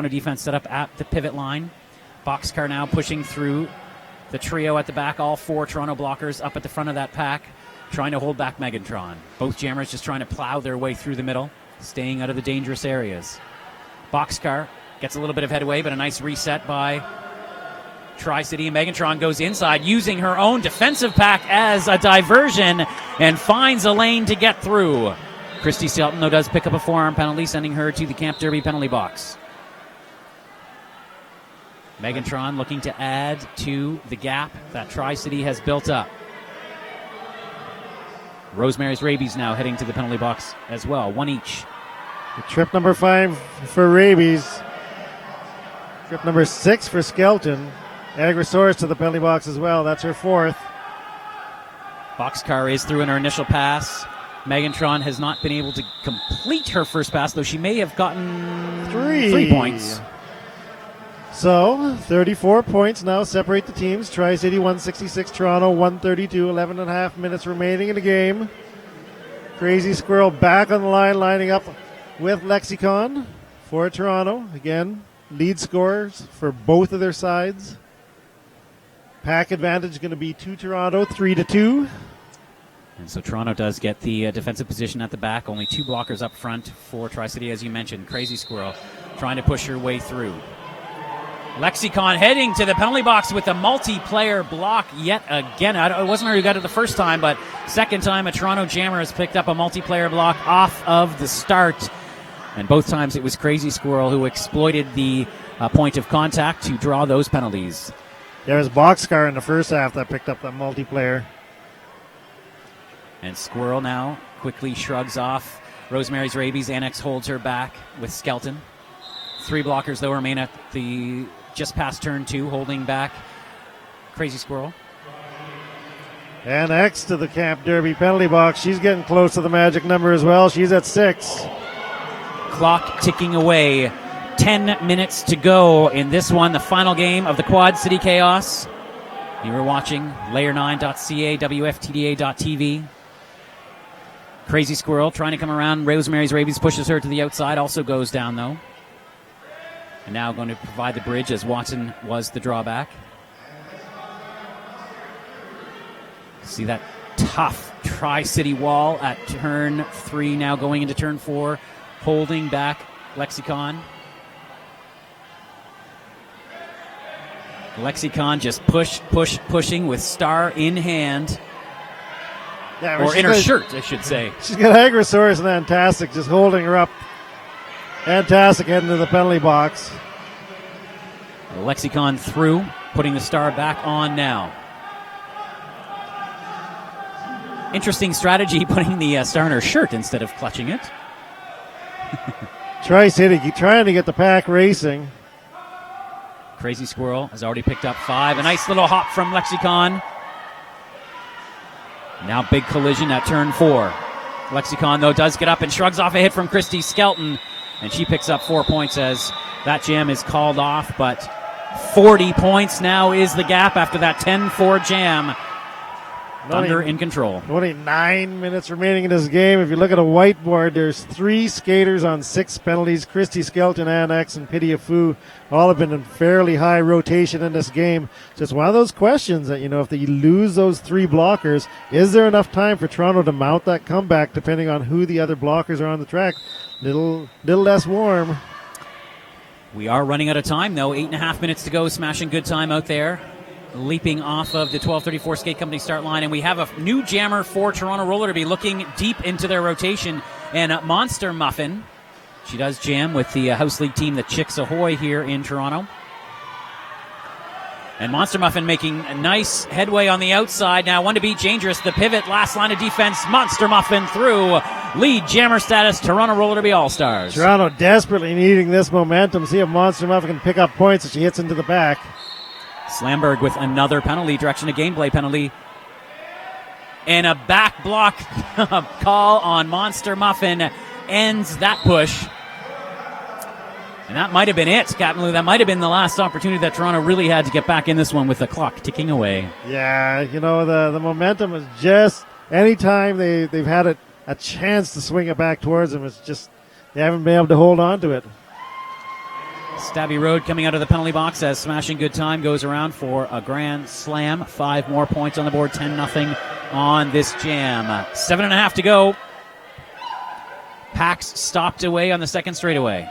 defense set up at the pivot line. Boxcar now pushing through the trio at the back, all 4 Toronto blockers up at the front of that pack, trying to hold back Megantron. Both jammers just trying to plow their way through the middle, staying out of the dangerous areas. Boxcar gets a little bit of headway, but a nice reset by Tri-City. And Megantron goes inside, using her own defensive pack as a diversion, and finds a lane to get through. Christy Skelton, though, does pick up a forearm penalty, sending her to the Camp Derby penalty box. Megantron looking to add to the gap that Tri-City has built up. Rosemary's Rabies now heading to the penalty box as well, 1 each. Trip number 5 for Rabies. Trip number 6 for Skelton. Agrosaurus to the penalty box as well. That's her 4th. Boxcar is through in her initial pass. Megantron has not been able to complete her first pass, though she may have gotten 3 points. So, 34 points now separate the teams. Tri-City 166, Toronto 132, 11 and a half minutes remaining in the game. Crazy Squirrel back on the line, lining up with Lexicon for Toronto. Again, lead scorers for both of their sides. Pack advantage going to be to Toronto, 3-2. And so Toronto does get the defensive position at the back. Only 2 blockers up front for Tri-City, as you mentioned. Crazy Squirrel trying to push her way through. Lexicon heading to the penalty box with a multiplayer block yet again. It wasn't her who got it the first time, but second time a Toronto jammer has picked up a multiplayer block off of the start. And both times it was Crazy Squirrel who exploited the point of contact to draw those penalties. There's Boxcar in the first half that picked up that multiplayer. And Squirrel now quickly shrugs off Rosemary's Rabies. Annex holds her back with Skelton. 3 blockers, though, remain at the just past turn 2, holding back Crazy Squirrel. Annex to the Camp Derby penalty box. She's getting close to the magic number as well. She's at 6. Clock ticking away. 10 minutes to go in this one, the final game of the Quad City Chaos. You were watching layer9.ca, WFTDA.tv. Crazy Squirrel trying to come around. Rosemary's Rabies pushes her to the outside, also goes down, though. And now going to provide the bridge as Watson was the drawback. See that tough Tri-City wall at turn 3, now going into turn 4, holding back Lexicon. Lexicon just pushing with Star in hand. Yeah, or in her shirt, I should say. She's got Agrosaurus and Fantastic just holding her up. Fantastic heading to the penalty box. Lexicon through, putting the star back on now. Interesting strategy, putting the star in her shirt instead of clutching it. Tri-City trying to get the pack racing. Crazy Squirrel has already picked up 5. A nice little hop from Lexicon. Now big collision at turn 4. Lexicon, though, does get up and shrugs off a hit from Christy Skelton. And she picks up 4 points as that jam is called off. But 40 points now is the gap after that 10-4 jam. Thunder in control. Only 9 minutes remaining in this game. If you look at a whiteboard, there's 3 skaters on 6 penalties. Christy Skelton, Annex, and Pitia Fu all have been in fairly high rotation in this game. Just one of those questions that, if they lose those 3 blockers, is there enough time for Toronto to mount that comeback depending on who the other blockers are on the track? Little less warm. We are running out of time, though. 8.5 minutes to go. Smashing good time out there. Leaping off of the 1234 Skate Company start line. And we have a new jammer for Toronto Roller Derby looking deep into their rotation. And Monster Muffin, she does jam with the House League team, the Chicks Ahoy, here in Toronto. And Monster Muffin making a nice headway on the outside. Now one to beat Dangerous. The pivot, last line of defense. Monster Muffin through. Lead jammer status, Toronto Roller Derby All-Stars. Toronto desperately needing this momentum. See if Monster Muffin can pick up points as she hits into the back. Slamberg with another penalty, direction of gameplay penalty. And a back block call on Monster Muffin ends that push. And that might have been it, Captain Lou. That might have been the last opportunity that Toronto really had to get back in this one with the clock ticking away. Yeah, the momentum is just anytime they've had a chance to swing it back towards them, it's just they haven't been able to hold on to it. Stabby Road coming out of the penalty box as Smashing Good Time goes around for a grand slam. 5 more points on the board, 10-0 on this jam. 7.5 to go. Pax stopped away on the second straightaway.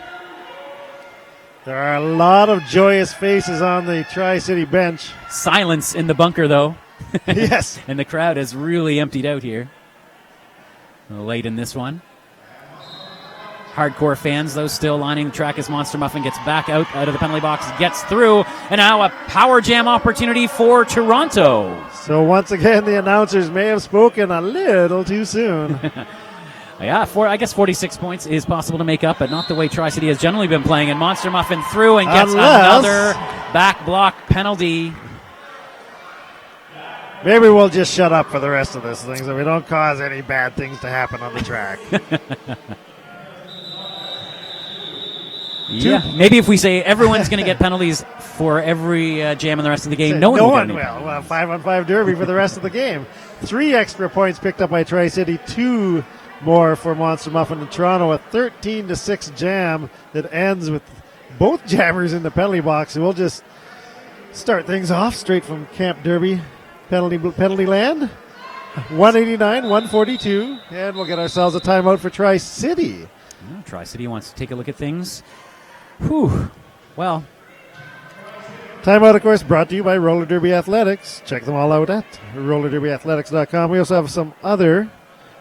There are a lot of joyous faces on the Tri-City bench. Silence in the bunker, though. Yes. And the crowd has really emptied out here. Late in this one. Hardcore fans, though, still lining the track as Monster Muffin gets back out of the penalty box, gets through, and now a power jam opportunity for Toronto. So once again, the announcers may have spoken a little too soon. Yeah, I guess 46 points is possible to make up, but not the way Tri-City has generally been playing. And Monster Muffin through and gets another back block penalty. Maybe we'll just shut up for the rest of this thing so we don't cause any bad things to happen on the track. Yeah, maybe if we say everyone's going to get penalties for every jam in the rest of the game, no one will. Well, 5-on-5 derby for the rest of the game. 3 extra points picked up by Tri-City, 2 more for Monster Muffin and Toronto. A 13-6 jam that ends with both jammers in the penalty box. So we'll just start things off straight from Camp Derby penalty land. 189, 142, and we'll get ourselves a timeout for Tri-City. Tri-City wants to take a look at things. Whew. Well. Timeout, of course, brought to you by Roller Derby Athletics. Check them all out at rollerderbyathletics.com. We also have some other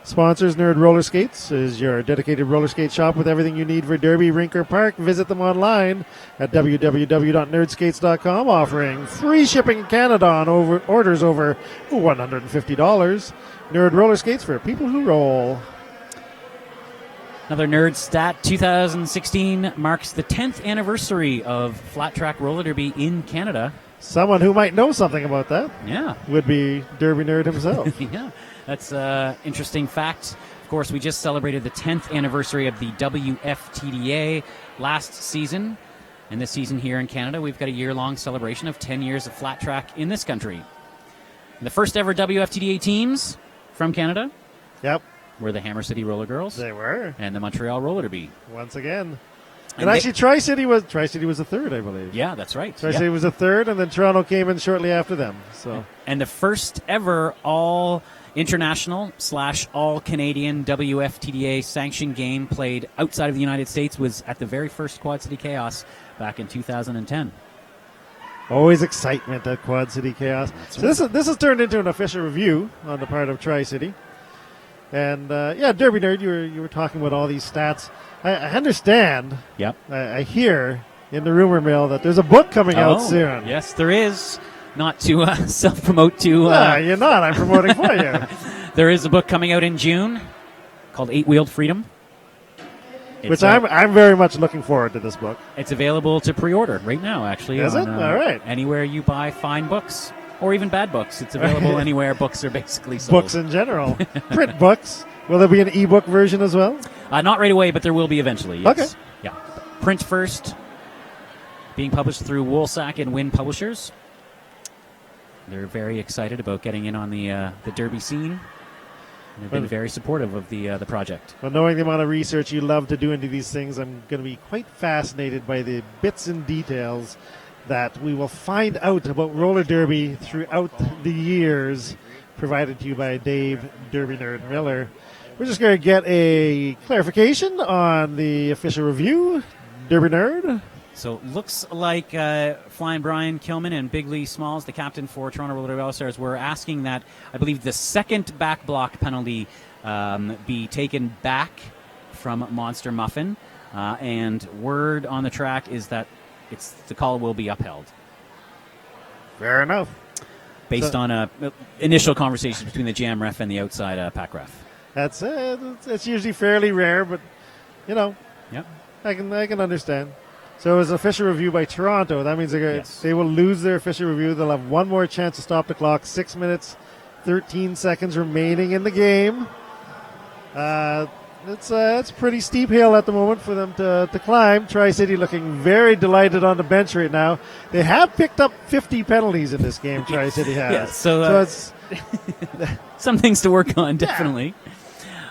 sponsors. Nerd Roller Skates is your dedicated roller skate shop with everything you need for Derby, rink, or park. Visit them online at www.nerdskates.com, offering free shipping in Canada on orders over $150. Nerd Roller Skates for people who roll. Another nerd stat, 2016 marks the 10th anniversary of Flat Track Roller Derby in Canada. Someone who might know something about that would be Derby Nerd himself. Yeah, that's an interesting fact. Of course, we just celebrated the 10th anniversary of the WFTDA last season. And this season here in Canada, we've got a year-long celebration of 10 years of flat track in this country. And the first ever WFTDA teams from Canada. Yep. Were the Hammer City Roller Girls. They were. And the Montreal Roller Derby. Once again. And actually, Tri-City was a third, I believe. Yeah, that's right. Tri-City was a third, and then Toronto came in shortly after them. So. And the first ever all international / all Canadian WFTDA sanctioned game played outside of the United States was at the very first Quad City Chaos back in 2010. Always excitement at Quad City Chaos. That's so this has turned into an official review on the part of Tri-City. And Derby Nerd, you were talking about all these stats. I understand. Yep. I hear in the rumor mill that there's a book coming out soon. Yes, there is. Not to self-promote to... you're not. I'm promoting for you. There is a book coming out in June called Eight-Wheeled Freedom. Which I'm very much looking forward to this book. It's available to pre-order right now, actually. Is it? All right. Anywhere you buy fine books, or even bad books. It's available anywhere books are basically sold. Books in general. Print books. Will there be an ebook version as well? Not right away, but there will be eventually, yes. Okay. Yeah. Print first, being published through Woolsack and Wynn Publishers. They're very excited about getting in on the Derby scene. And they've been very supportive of the project. Well, knowing the amount of research you love to do into these things, I'm going to be quite fascinated by the bits and details that we will find out about roller derby throughout the years, provided to you by Dave Derby Nerd Miller. We're just going to get a clarification on the official review. Derby Nerd. So looks like Flying Brian Kilman and Big Lee Smalls, the captain for Toronto Roller Derby All-Stars, were asking that, I believe, the second back block penalty be taken back from Monster Muffin. And word on the track is that the call will be upheld. Fair enough. Based on initial conversations between the jam ref and the outside pack ref. It's usually fairly rare, but, Yep. I can understand. So it was official review by Toronto. That means they will lose their official review. They'll have one more chance to stop the clock. 6 minutes, 13 seconds remaining in the game. It's a pretty steep hill at the moment for them to climb. Tri-City looking very delighted on the bench right now. They have picked up 50 penalties in this game, Tri-City has. Yeah, so it's some things to work on, definitely.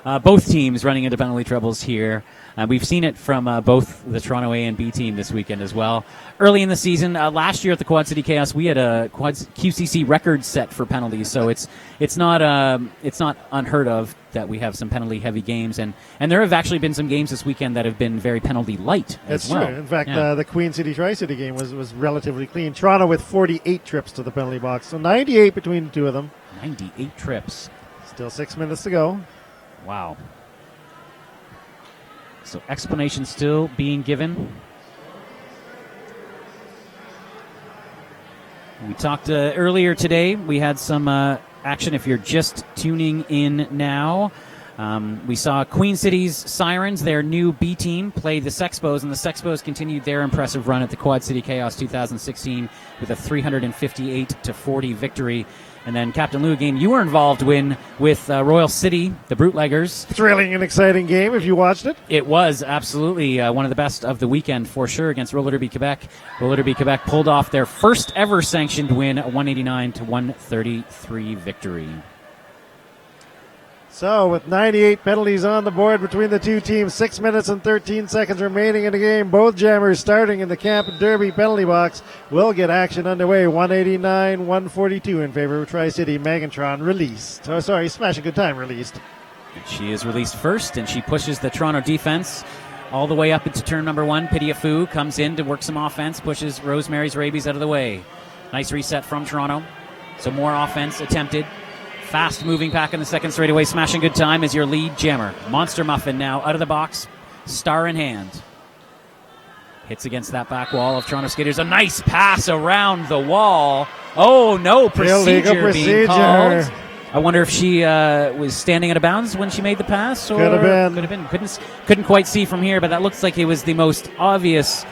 Yeah. Both teams running into penalty troubles here. We've seen it from both the Toronto A and B team this weekend as well. Early in the season, last year at the Quad City Chaos, we had a QCC record set for penalties, so it's not unheard of that we have some penalty heavy games, and there have actually been some games this weekend that have been very penalty light as well. That's true. In fact, the Queen City Tri-City game was relatively clean. Toronto with 48 trips to the penalty box, so 98 between the two of them. 98 trips. Still 6 minutes to go. Wow. So explanation still being given. We talked earlier today. We had some action if you're just tuning in now. We saw Queen City's Sirens, their new B team, play the Sexpos, and the Sexpos continued their impressive run at the Quad City Chaos 2016 with a 358-40 victory. And then, Captain Lou, again, you were involved with Royal City, the Bootleggers. Thrilling and exciting game if you watched it. It was absolutely one of the best of the weekend for sure against Roller Derby Quebec. Roller Derby Quebec pulled off their first ever sanctioned win, a 189-133 victory. So, with 98 penalties on the board between the two teams, 6 minutes and 13 seconds remaining in the game, both jammers starting in the Camp Derby penalty box will get action underway. 189-142 in favor of Tri-City. Megantron released. Oh, sorry, Smash a Good Time released. She is released first, and she pushes the Toronto defense all the way up into turn number one. Pidiafu comes in to work some offense, pushes Rosemary's Rabies out of the way. Nice reset from Toronto. So more offense attempted. Fast moving pack in the second straightaway. Smashing Good Time is your lead jammer. Monster Muffin now out of the box, star in hand. Hits against that back wall of Toronto Skaters. A nice pass around the wall. Oh no, procedure being called. I wonder if she was standing out of bounds when she made the pass. Or could have been. Couldn't quite see from here, but that looks like it was the most obvious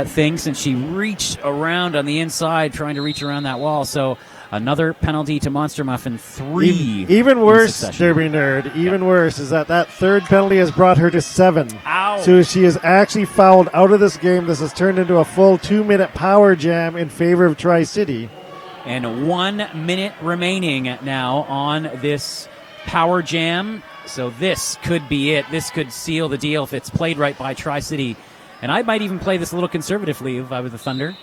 thing since she reached around on the inside trying to reach around that wall. So another penalty to Monster Muffin, 3. Even worse, Derby Nerd, even worse is that third penalty has brought her to 7. Ow. So she is actually fouled out of this game. This has turned into a full 2-minute power jam in favor of Tri-City. And 1 minute remaining now on this power jam. So this could be it. This could seal the deal if it's played right by Tri-City. And I might even play this a little conservatively if I were the Thunder.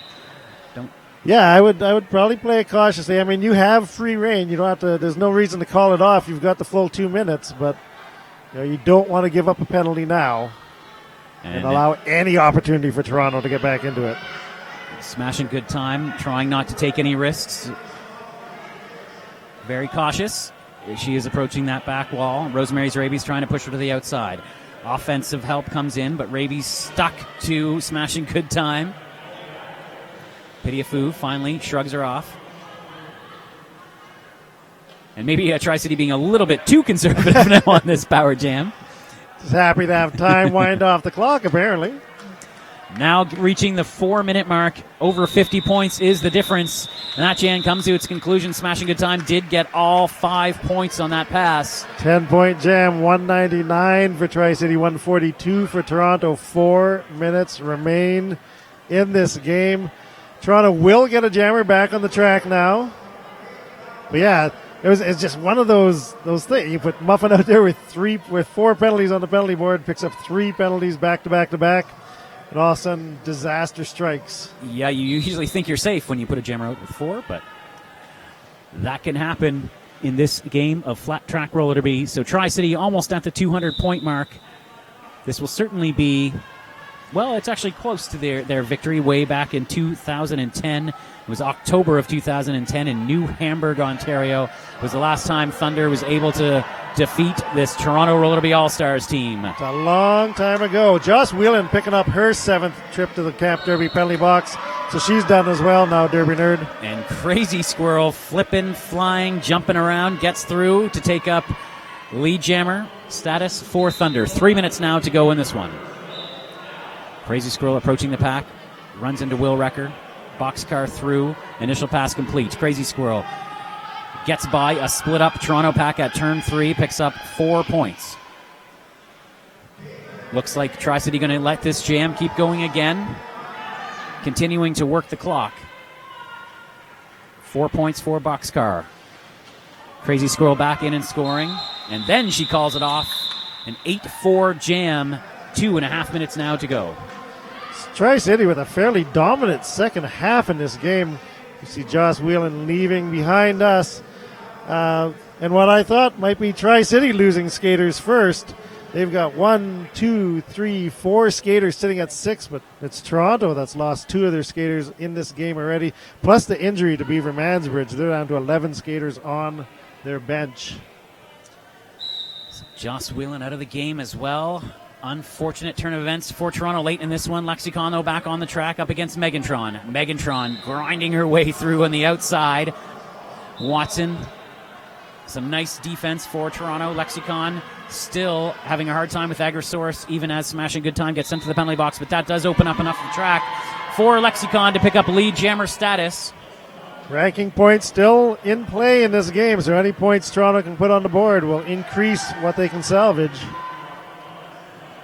Yeah, I would probably play it cautiously. I mean, you have free reign. You don't have to. There's no reason to call it off. You've got the full 2 minutes, but you don't want to give up a penalty now and allow any opportunity for Toronto to get back into it. Smashing Good Time, trying not to take any risks. Very cautious. she is approaching that back wall. Rosemary's Raby's trying to push her to the outside. Offensive help comes in, but Raby's stuck to Smashing Good Time. Pidiafu finally shrugs her off. And maybe Tri-City being a little bit too conservative now on this power jam. Just happy to have time wind off the clock, apparently. Now reaching the 4-minute mark, over 50 points is the difference. And that jam comes to its conclusion. Smashing Good Time did get all 5 points on that pass. 10-point jam, 199 for Tri-City, 142 for Toronto. 4 minutes remain in this game. Toronto will get a jammer back on the track now. But yeah, it's just one of those things. You put Muffin out there with 4 penalties on the penalty board, picks up 3 penalties back to back to back. And all of a sudden, disaster strikes. Yeah, you usually think you're safe when you put a jammer out with 4, but that can happen in this game of flat track roller derby. So Tri-City almost at the 200-point mark. This will certainly be, well, it's actually close to their victory way back in 2010. It was October of 2010 in New Hamburg, Ontario. It was the last time Thunder was able to defeat this Toronto Roller Derby All-Stars team. It's a long time ago. Joss Whelan picking up her 7th trip to the Camp Derby penalty box. So she's done as well now, Derby Nerd. And Crazy Squirrel flipping, flying, jumping around, gets through to take up lead jammer status for Thunder. 3 minutes now to go in this one. Crazy Squirrel approaching the pack, runs into Will Wrecker. Boxcar through, initial pass complete. Crazy Squirrel gets by a split-up Toronto pack at turn 3, picks up 4 points. Looks like Tri-City going to let this jam keep going again, continuing to work the clock. 4 points for Boxcar. Crazy Squirrel back in and scoring, and then she calls it off. An 8-4 jam, 2.5 minutes now to go. Tri-City with a fairly dominant second half in this game. You see Joss Whelan leaving behind us. And what I thought might be Tri-City losing skaters first. They've got 1, 2, 3, 4 skaters sitting at 6, but it's Toronto that's lost 2 of their skaters in this game already, plus the injury to Beaver Mansbridge. They're down to 11 skaters on their bench. So Joss Whelan out of the game as well. Unfortunate turn of events for Toronto late in this one. Lexicon, though, back on the track up against Megantron. Megantron grinding her way through on the outside. Watson, some nice defense for Toronto. Lexicon still having a hard time with Agrosaurus, even as Smashing Good Time gets sent to the penalty box, but that does open up enough of the track for Lexicon to pick up lead jammer status. Ranking points still in play in this game, so any points Toronto can put on the board will increase what they can salvage.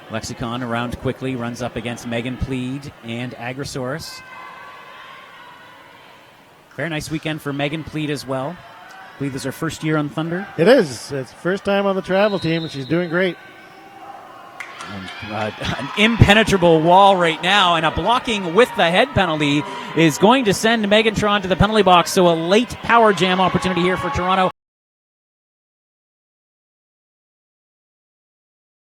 Lexicon around quickly, runs up against Megan Plead and Agrosaurus. Very nice weekend for Megan Plead as well. I believe this is her first year on Thunder. It is. It's first time on the travel team, and she's doing great. And, an impenetrable wall right now, and a blocking with the head penalty is going to send Megantron to the penalty box, so a late power jam opportunity here for Toronto.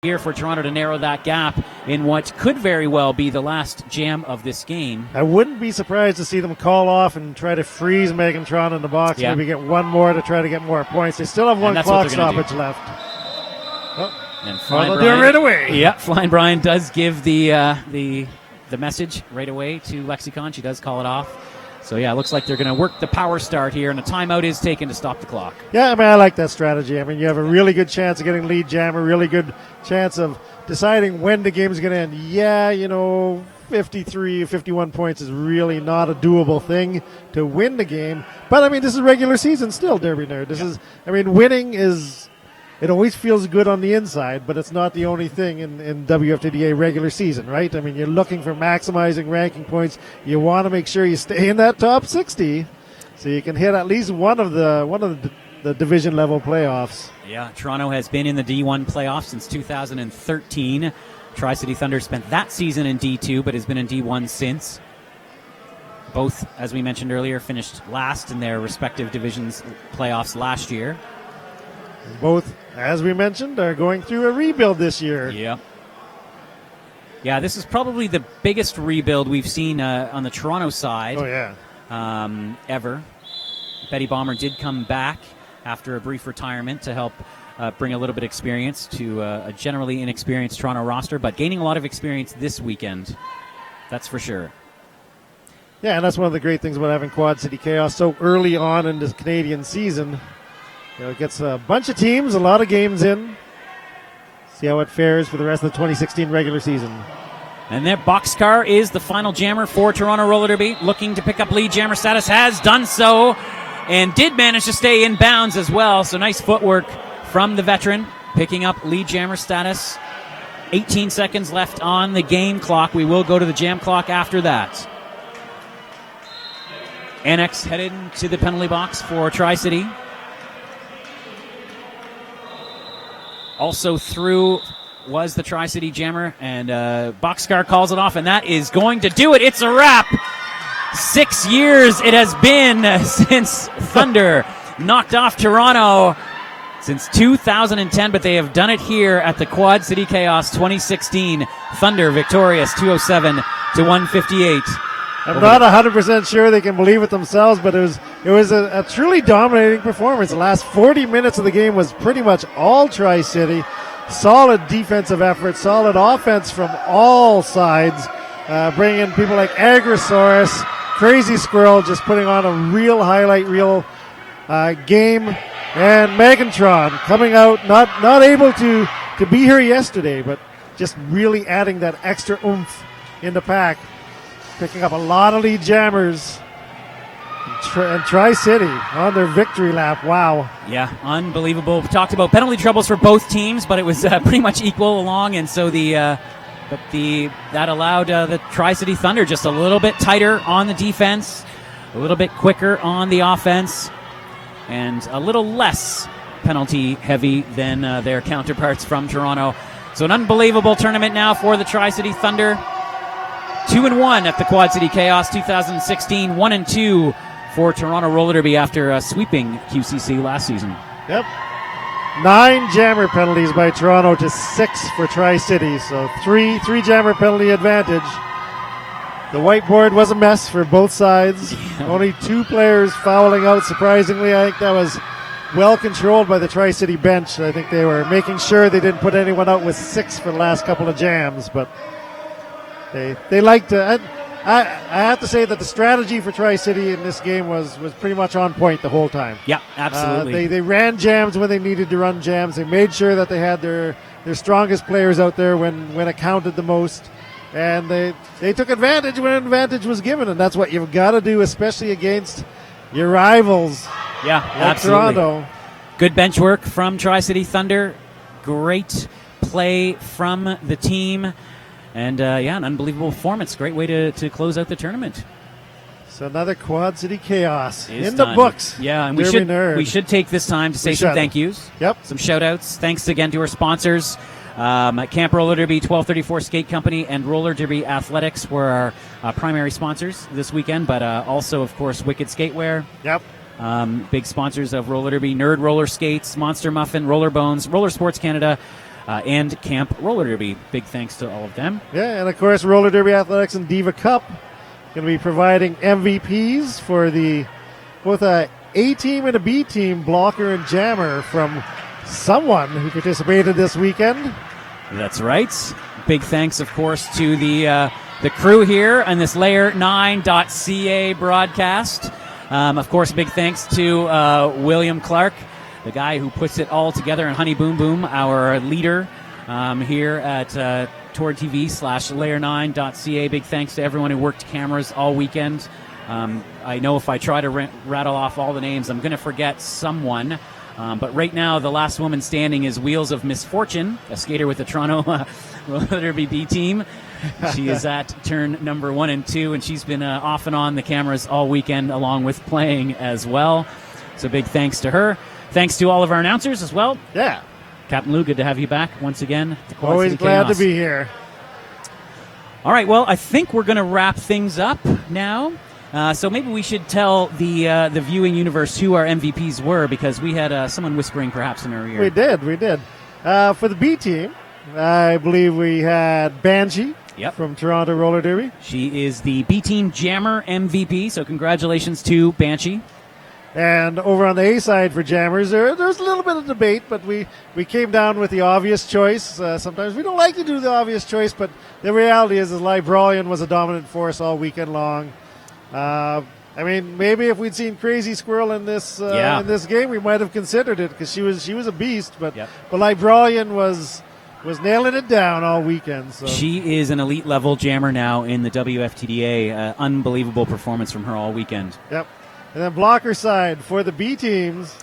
Here for Toronto to narrow that gap in what could very well be the last jam of this game. I wouldn't be surprised to see them call off and try to freeze Megantron in the box. Yeah. Maybe get one more to try to get more points. They still have one clock stoppage left. Oh. And Flying Brian, do it right away. Yeah, Flying Brian does give the message right away to Lexicon. She does call it off. So, yeah, it looks like they're going to work the power start here, and a timeout is taken to stop the clock. Yeah, I mean, I like that strategy. I mean, you have a really good chance of getting lead jam, a really good chance of deciding when the game's going to end. Yeah, 53, 51 points is really not a doable thing to win the game. But, I mean, this is regular season still, Derby Nerd. Winning is... It always feels good on the inside, but it's not the only thing in WFTDA regular season, right? I mean, you're looking for maximizing ranking points. You want to make sure you stay in that top 60 so you can hit at least one of the division level playoffs. Yeah, Toronto has been in the D1 playoffs since 2013. Tri-City Thunder spent that season in D2, but has been in D1 since. Both, as we mentioned earlier, finished last in their respective divisions playoffs last year. Both, as we mentioned, are going through a rebuild this year. Yeah, this is probably the biggest rebuild we've seen on the Toronto side. Oh, yeah. Ever. Betty Bomber did come back after a brief retirement to help bring a little bit of experience to a generally inexperienced Toronto roster, but gaining a lot of experience this weekend. That's for sure. Yeah, and that's one of the great things about having Quad City Chaos so early on in the Canadian season. It gets a bunch of teams, a lot of games in. See how it fares for the rest of the 2016 regular season. And that boxcar is the final jammer for Toronto Roller Derby. Looking to pick up lead jammer status, has done so, and did manage to stay in bounds as well. So nice footwork from the veteran, picking up lead jammer status. 18 seconds left on the game clock. We will go to the jam clock after that. Annex headed to the penalty box for Tri-City. Also through was the Tri-City jammer, and Boxcar calls it off, and that is going to do it. It's a wrap. 6 years it has been since Thunder knocked off Toronto since 2010, but they have done it here at the Quad City Chaos 2016. Thunder victorious 207 to 158. I'm not 100% sure they can believe it themselves, but it was a truly dominating performance. The last 40 minutes of the game was pretty much all Tri-City. Solid defensive effort, solid offense from all sides. Bringing in people like Agrosaurus, Crazy Squirrel, just putting on a real highlight reel game. And Megantron coming out, not able to be here yesterday, but just really adding that extra oomph in the pack. Picking up a lot of lead jammers. And Tri-City on their victory lap. Wow. Yeah, unbelievable. We talked about penalty troubles for both teams, but it was pretty much equal along, and so that allowed the Tri-City Thunder just a little bit tighter on the defense, a little bit quicker on the offense, and a little less penalty heavy than their counterparts from Toronto. So an unbelievable tournament now for the Tri-City Thunder. 2-1 at the Quad City Chaos 2016, 1-2 for Toronto Roller Derby after sweeping QCC last season. Yep. 9 jammer penalties by Toronto to 6 for Tri-City, so three jammer penalty advantage. The whiteboard was a mess for both sides. Yeah. Only 2 players fouling out, surprisingly. I think that was well controlled by the Tri-City bench. I think they were making sure they didn't put anyone out with 6 for the last couple of jams, but they liked to. I have to say that the strategy for Tri-City in this game was pretty much on point the whole time. Yeah, absolutely. They ran jams when they needed to run jams. They made sure that they had their strongest players out there when it counted the most. And they took advantage when advantage was given, and that's what you've got to do, especially against your rivals. Yeah, like absolutely. Toronto. Good bench work from Tri-City Thunder. Great play from the team. And, an unbelievable performance. Great way to close out the tournament. So another Quad City Chaos is in done. The books. Yeah, and we should take this time to say some thank yous. Yep. Some shout-outs. Thanks again to our sponsors. Camp Roller Derby, 1234 Skate Company, and Roller Derby Athletics were our primary sponsors this weekend, but also, of course, Wicked Skatewear. Yep. Big sponsors of Roller Derby, Nerd Roller Skates, Monster Muffin, Roller Bones, Roller Sports Canada, and Camp Roller Derby. Big thanks to all of them. Yeah, and of course, Roller Derby Athletics and Diva Cup going to be providing MVPs for both a A-team and a B-team blocker and jammer from someone who participated this weekend. That's right. Big thanks, of course, to the crew here on this Layer9.ca broadcast. Of course, big thanks to William Clark, the guy who puts it all together, and Honey Boom Boom, our leader here at ToRD TV /Layer9.ca. Big thanks to everyone who worked cameras all weekend. I know if I try to rattle off all the names, I'm going to forget someone. But right now, the last woman standing is Wheels of Misfortune, a skater with the Toronto Roller Derby B team. She is at turn number 1 and 2, and she's been off and on the cameras all weekend, along with playing as well. So big thanks to her. Thanks to all of our announcers as well. Yeah. Captain Lou, good to have you back once again. Always glad to be here. All right, well, I think we're going to wrap things up now. So maybe we should tell the viewing universe who our MVPs were, because we had someone whispering perhaps in our ear. We did. For the B team, I believe we had Banshee from Toronto Roller Derby. She is the B team Jammer MVP, so congratulations to Banshee. And over on the A side for Jammers, there's a little bit of debate, but we came down with the obvious choice. Sometimes we don't like to do the obvious choice, but the reality is Libralian was a dominant force all weekend long. I mean, maybe if we'd seen Crazy Squirrel in this game, we might have considered it because she was a beast. But Libralian was nailing it down all weekend. So. She is an elite level jammer now in the WFTDA. Unbelievable performance from her all weekend. Yep. And then blocker side for the B teams.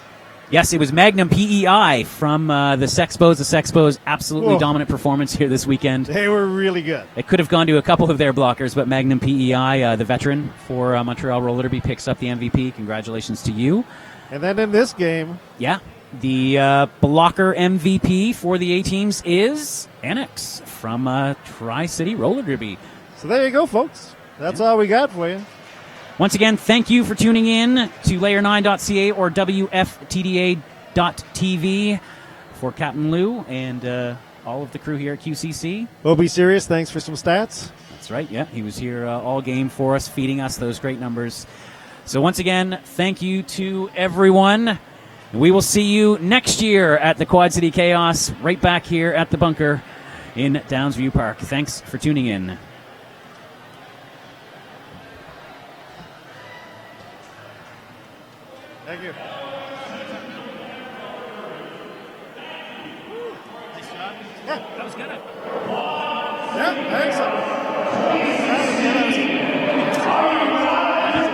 Yes, it was Magnum PEI from the Sexpos. The Sexpos, absolutely dominant performance here this weekend. They were really good. It could have gone to a couple of their blockers, but Magnum PEI, the veteran for Montreal Roller Derby, picks up the MVP. Congratulations to you. And then in this game... Yeah, the blocker MVP for the A-teams is Annex from Tri-City Roller Derby. So there you go, folks. That's all we got for you. Once again, thank you for tuning in to layer9.ca or WFTDA.tv for Captain Lou and all of the crew here at QCC. We'll be serious. Thanks for some stats. That's right. Yeah, he was here all game for us, feeding us those great numbers. So once again, thank you to everyone. We will see you next year at the Quad City Chaos, right back here at the bunker in Downsview Park. Thanks for tuning in. Thank you. Yeah, that was good. Yeah, I think so.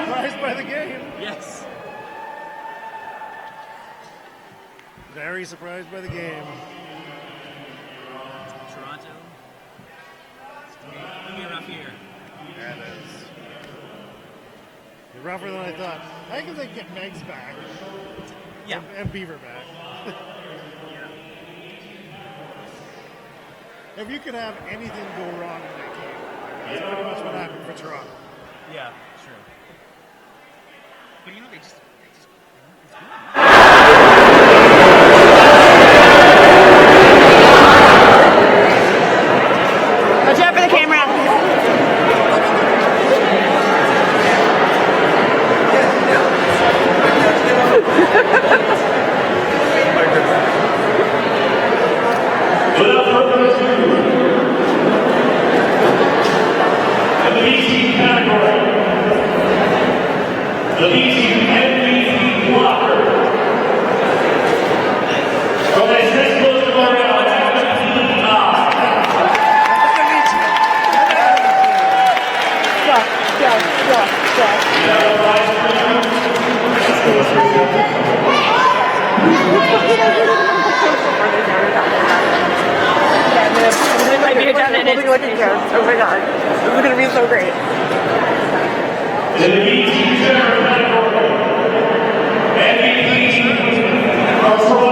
Surprised by the game. Yes. Very surprised by the game. Toronto. It's going to be a rough year. Yeah, it is. You're rougher than I thought. I think if they get Megs back. Yeah. And Beaver back. If you could have anything go wrong in that game, that's pretty much what happened for Toronto. Yeah, sure. But you know, they just Watch out for the camera. Without further ado, in the BC category, the BC MVP blocker. From a Sexpos Memorial at Oh my god, this is going to be so great. in the BC category, MVP from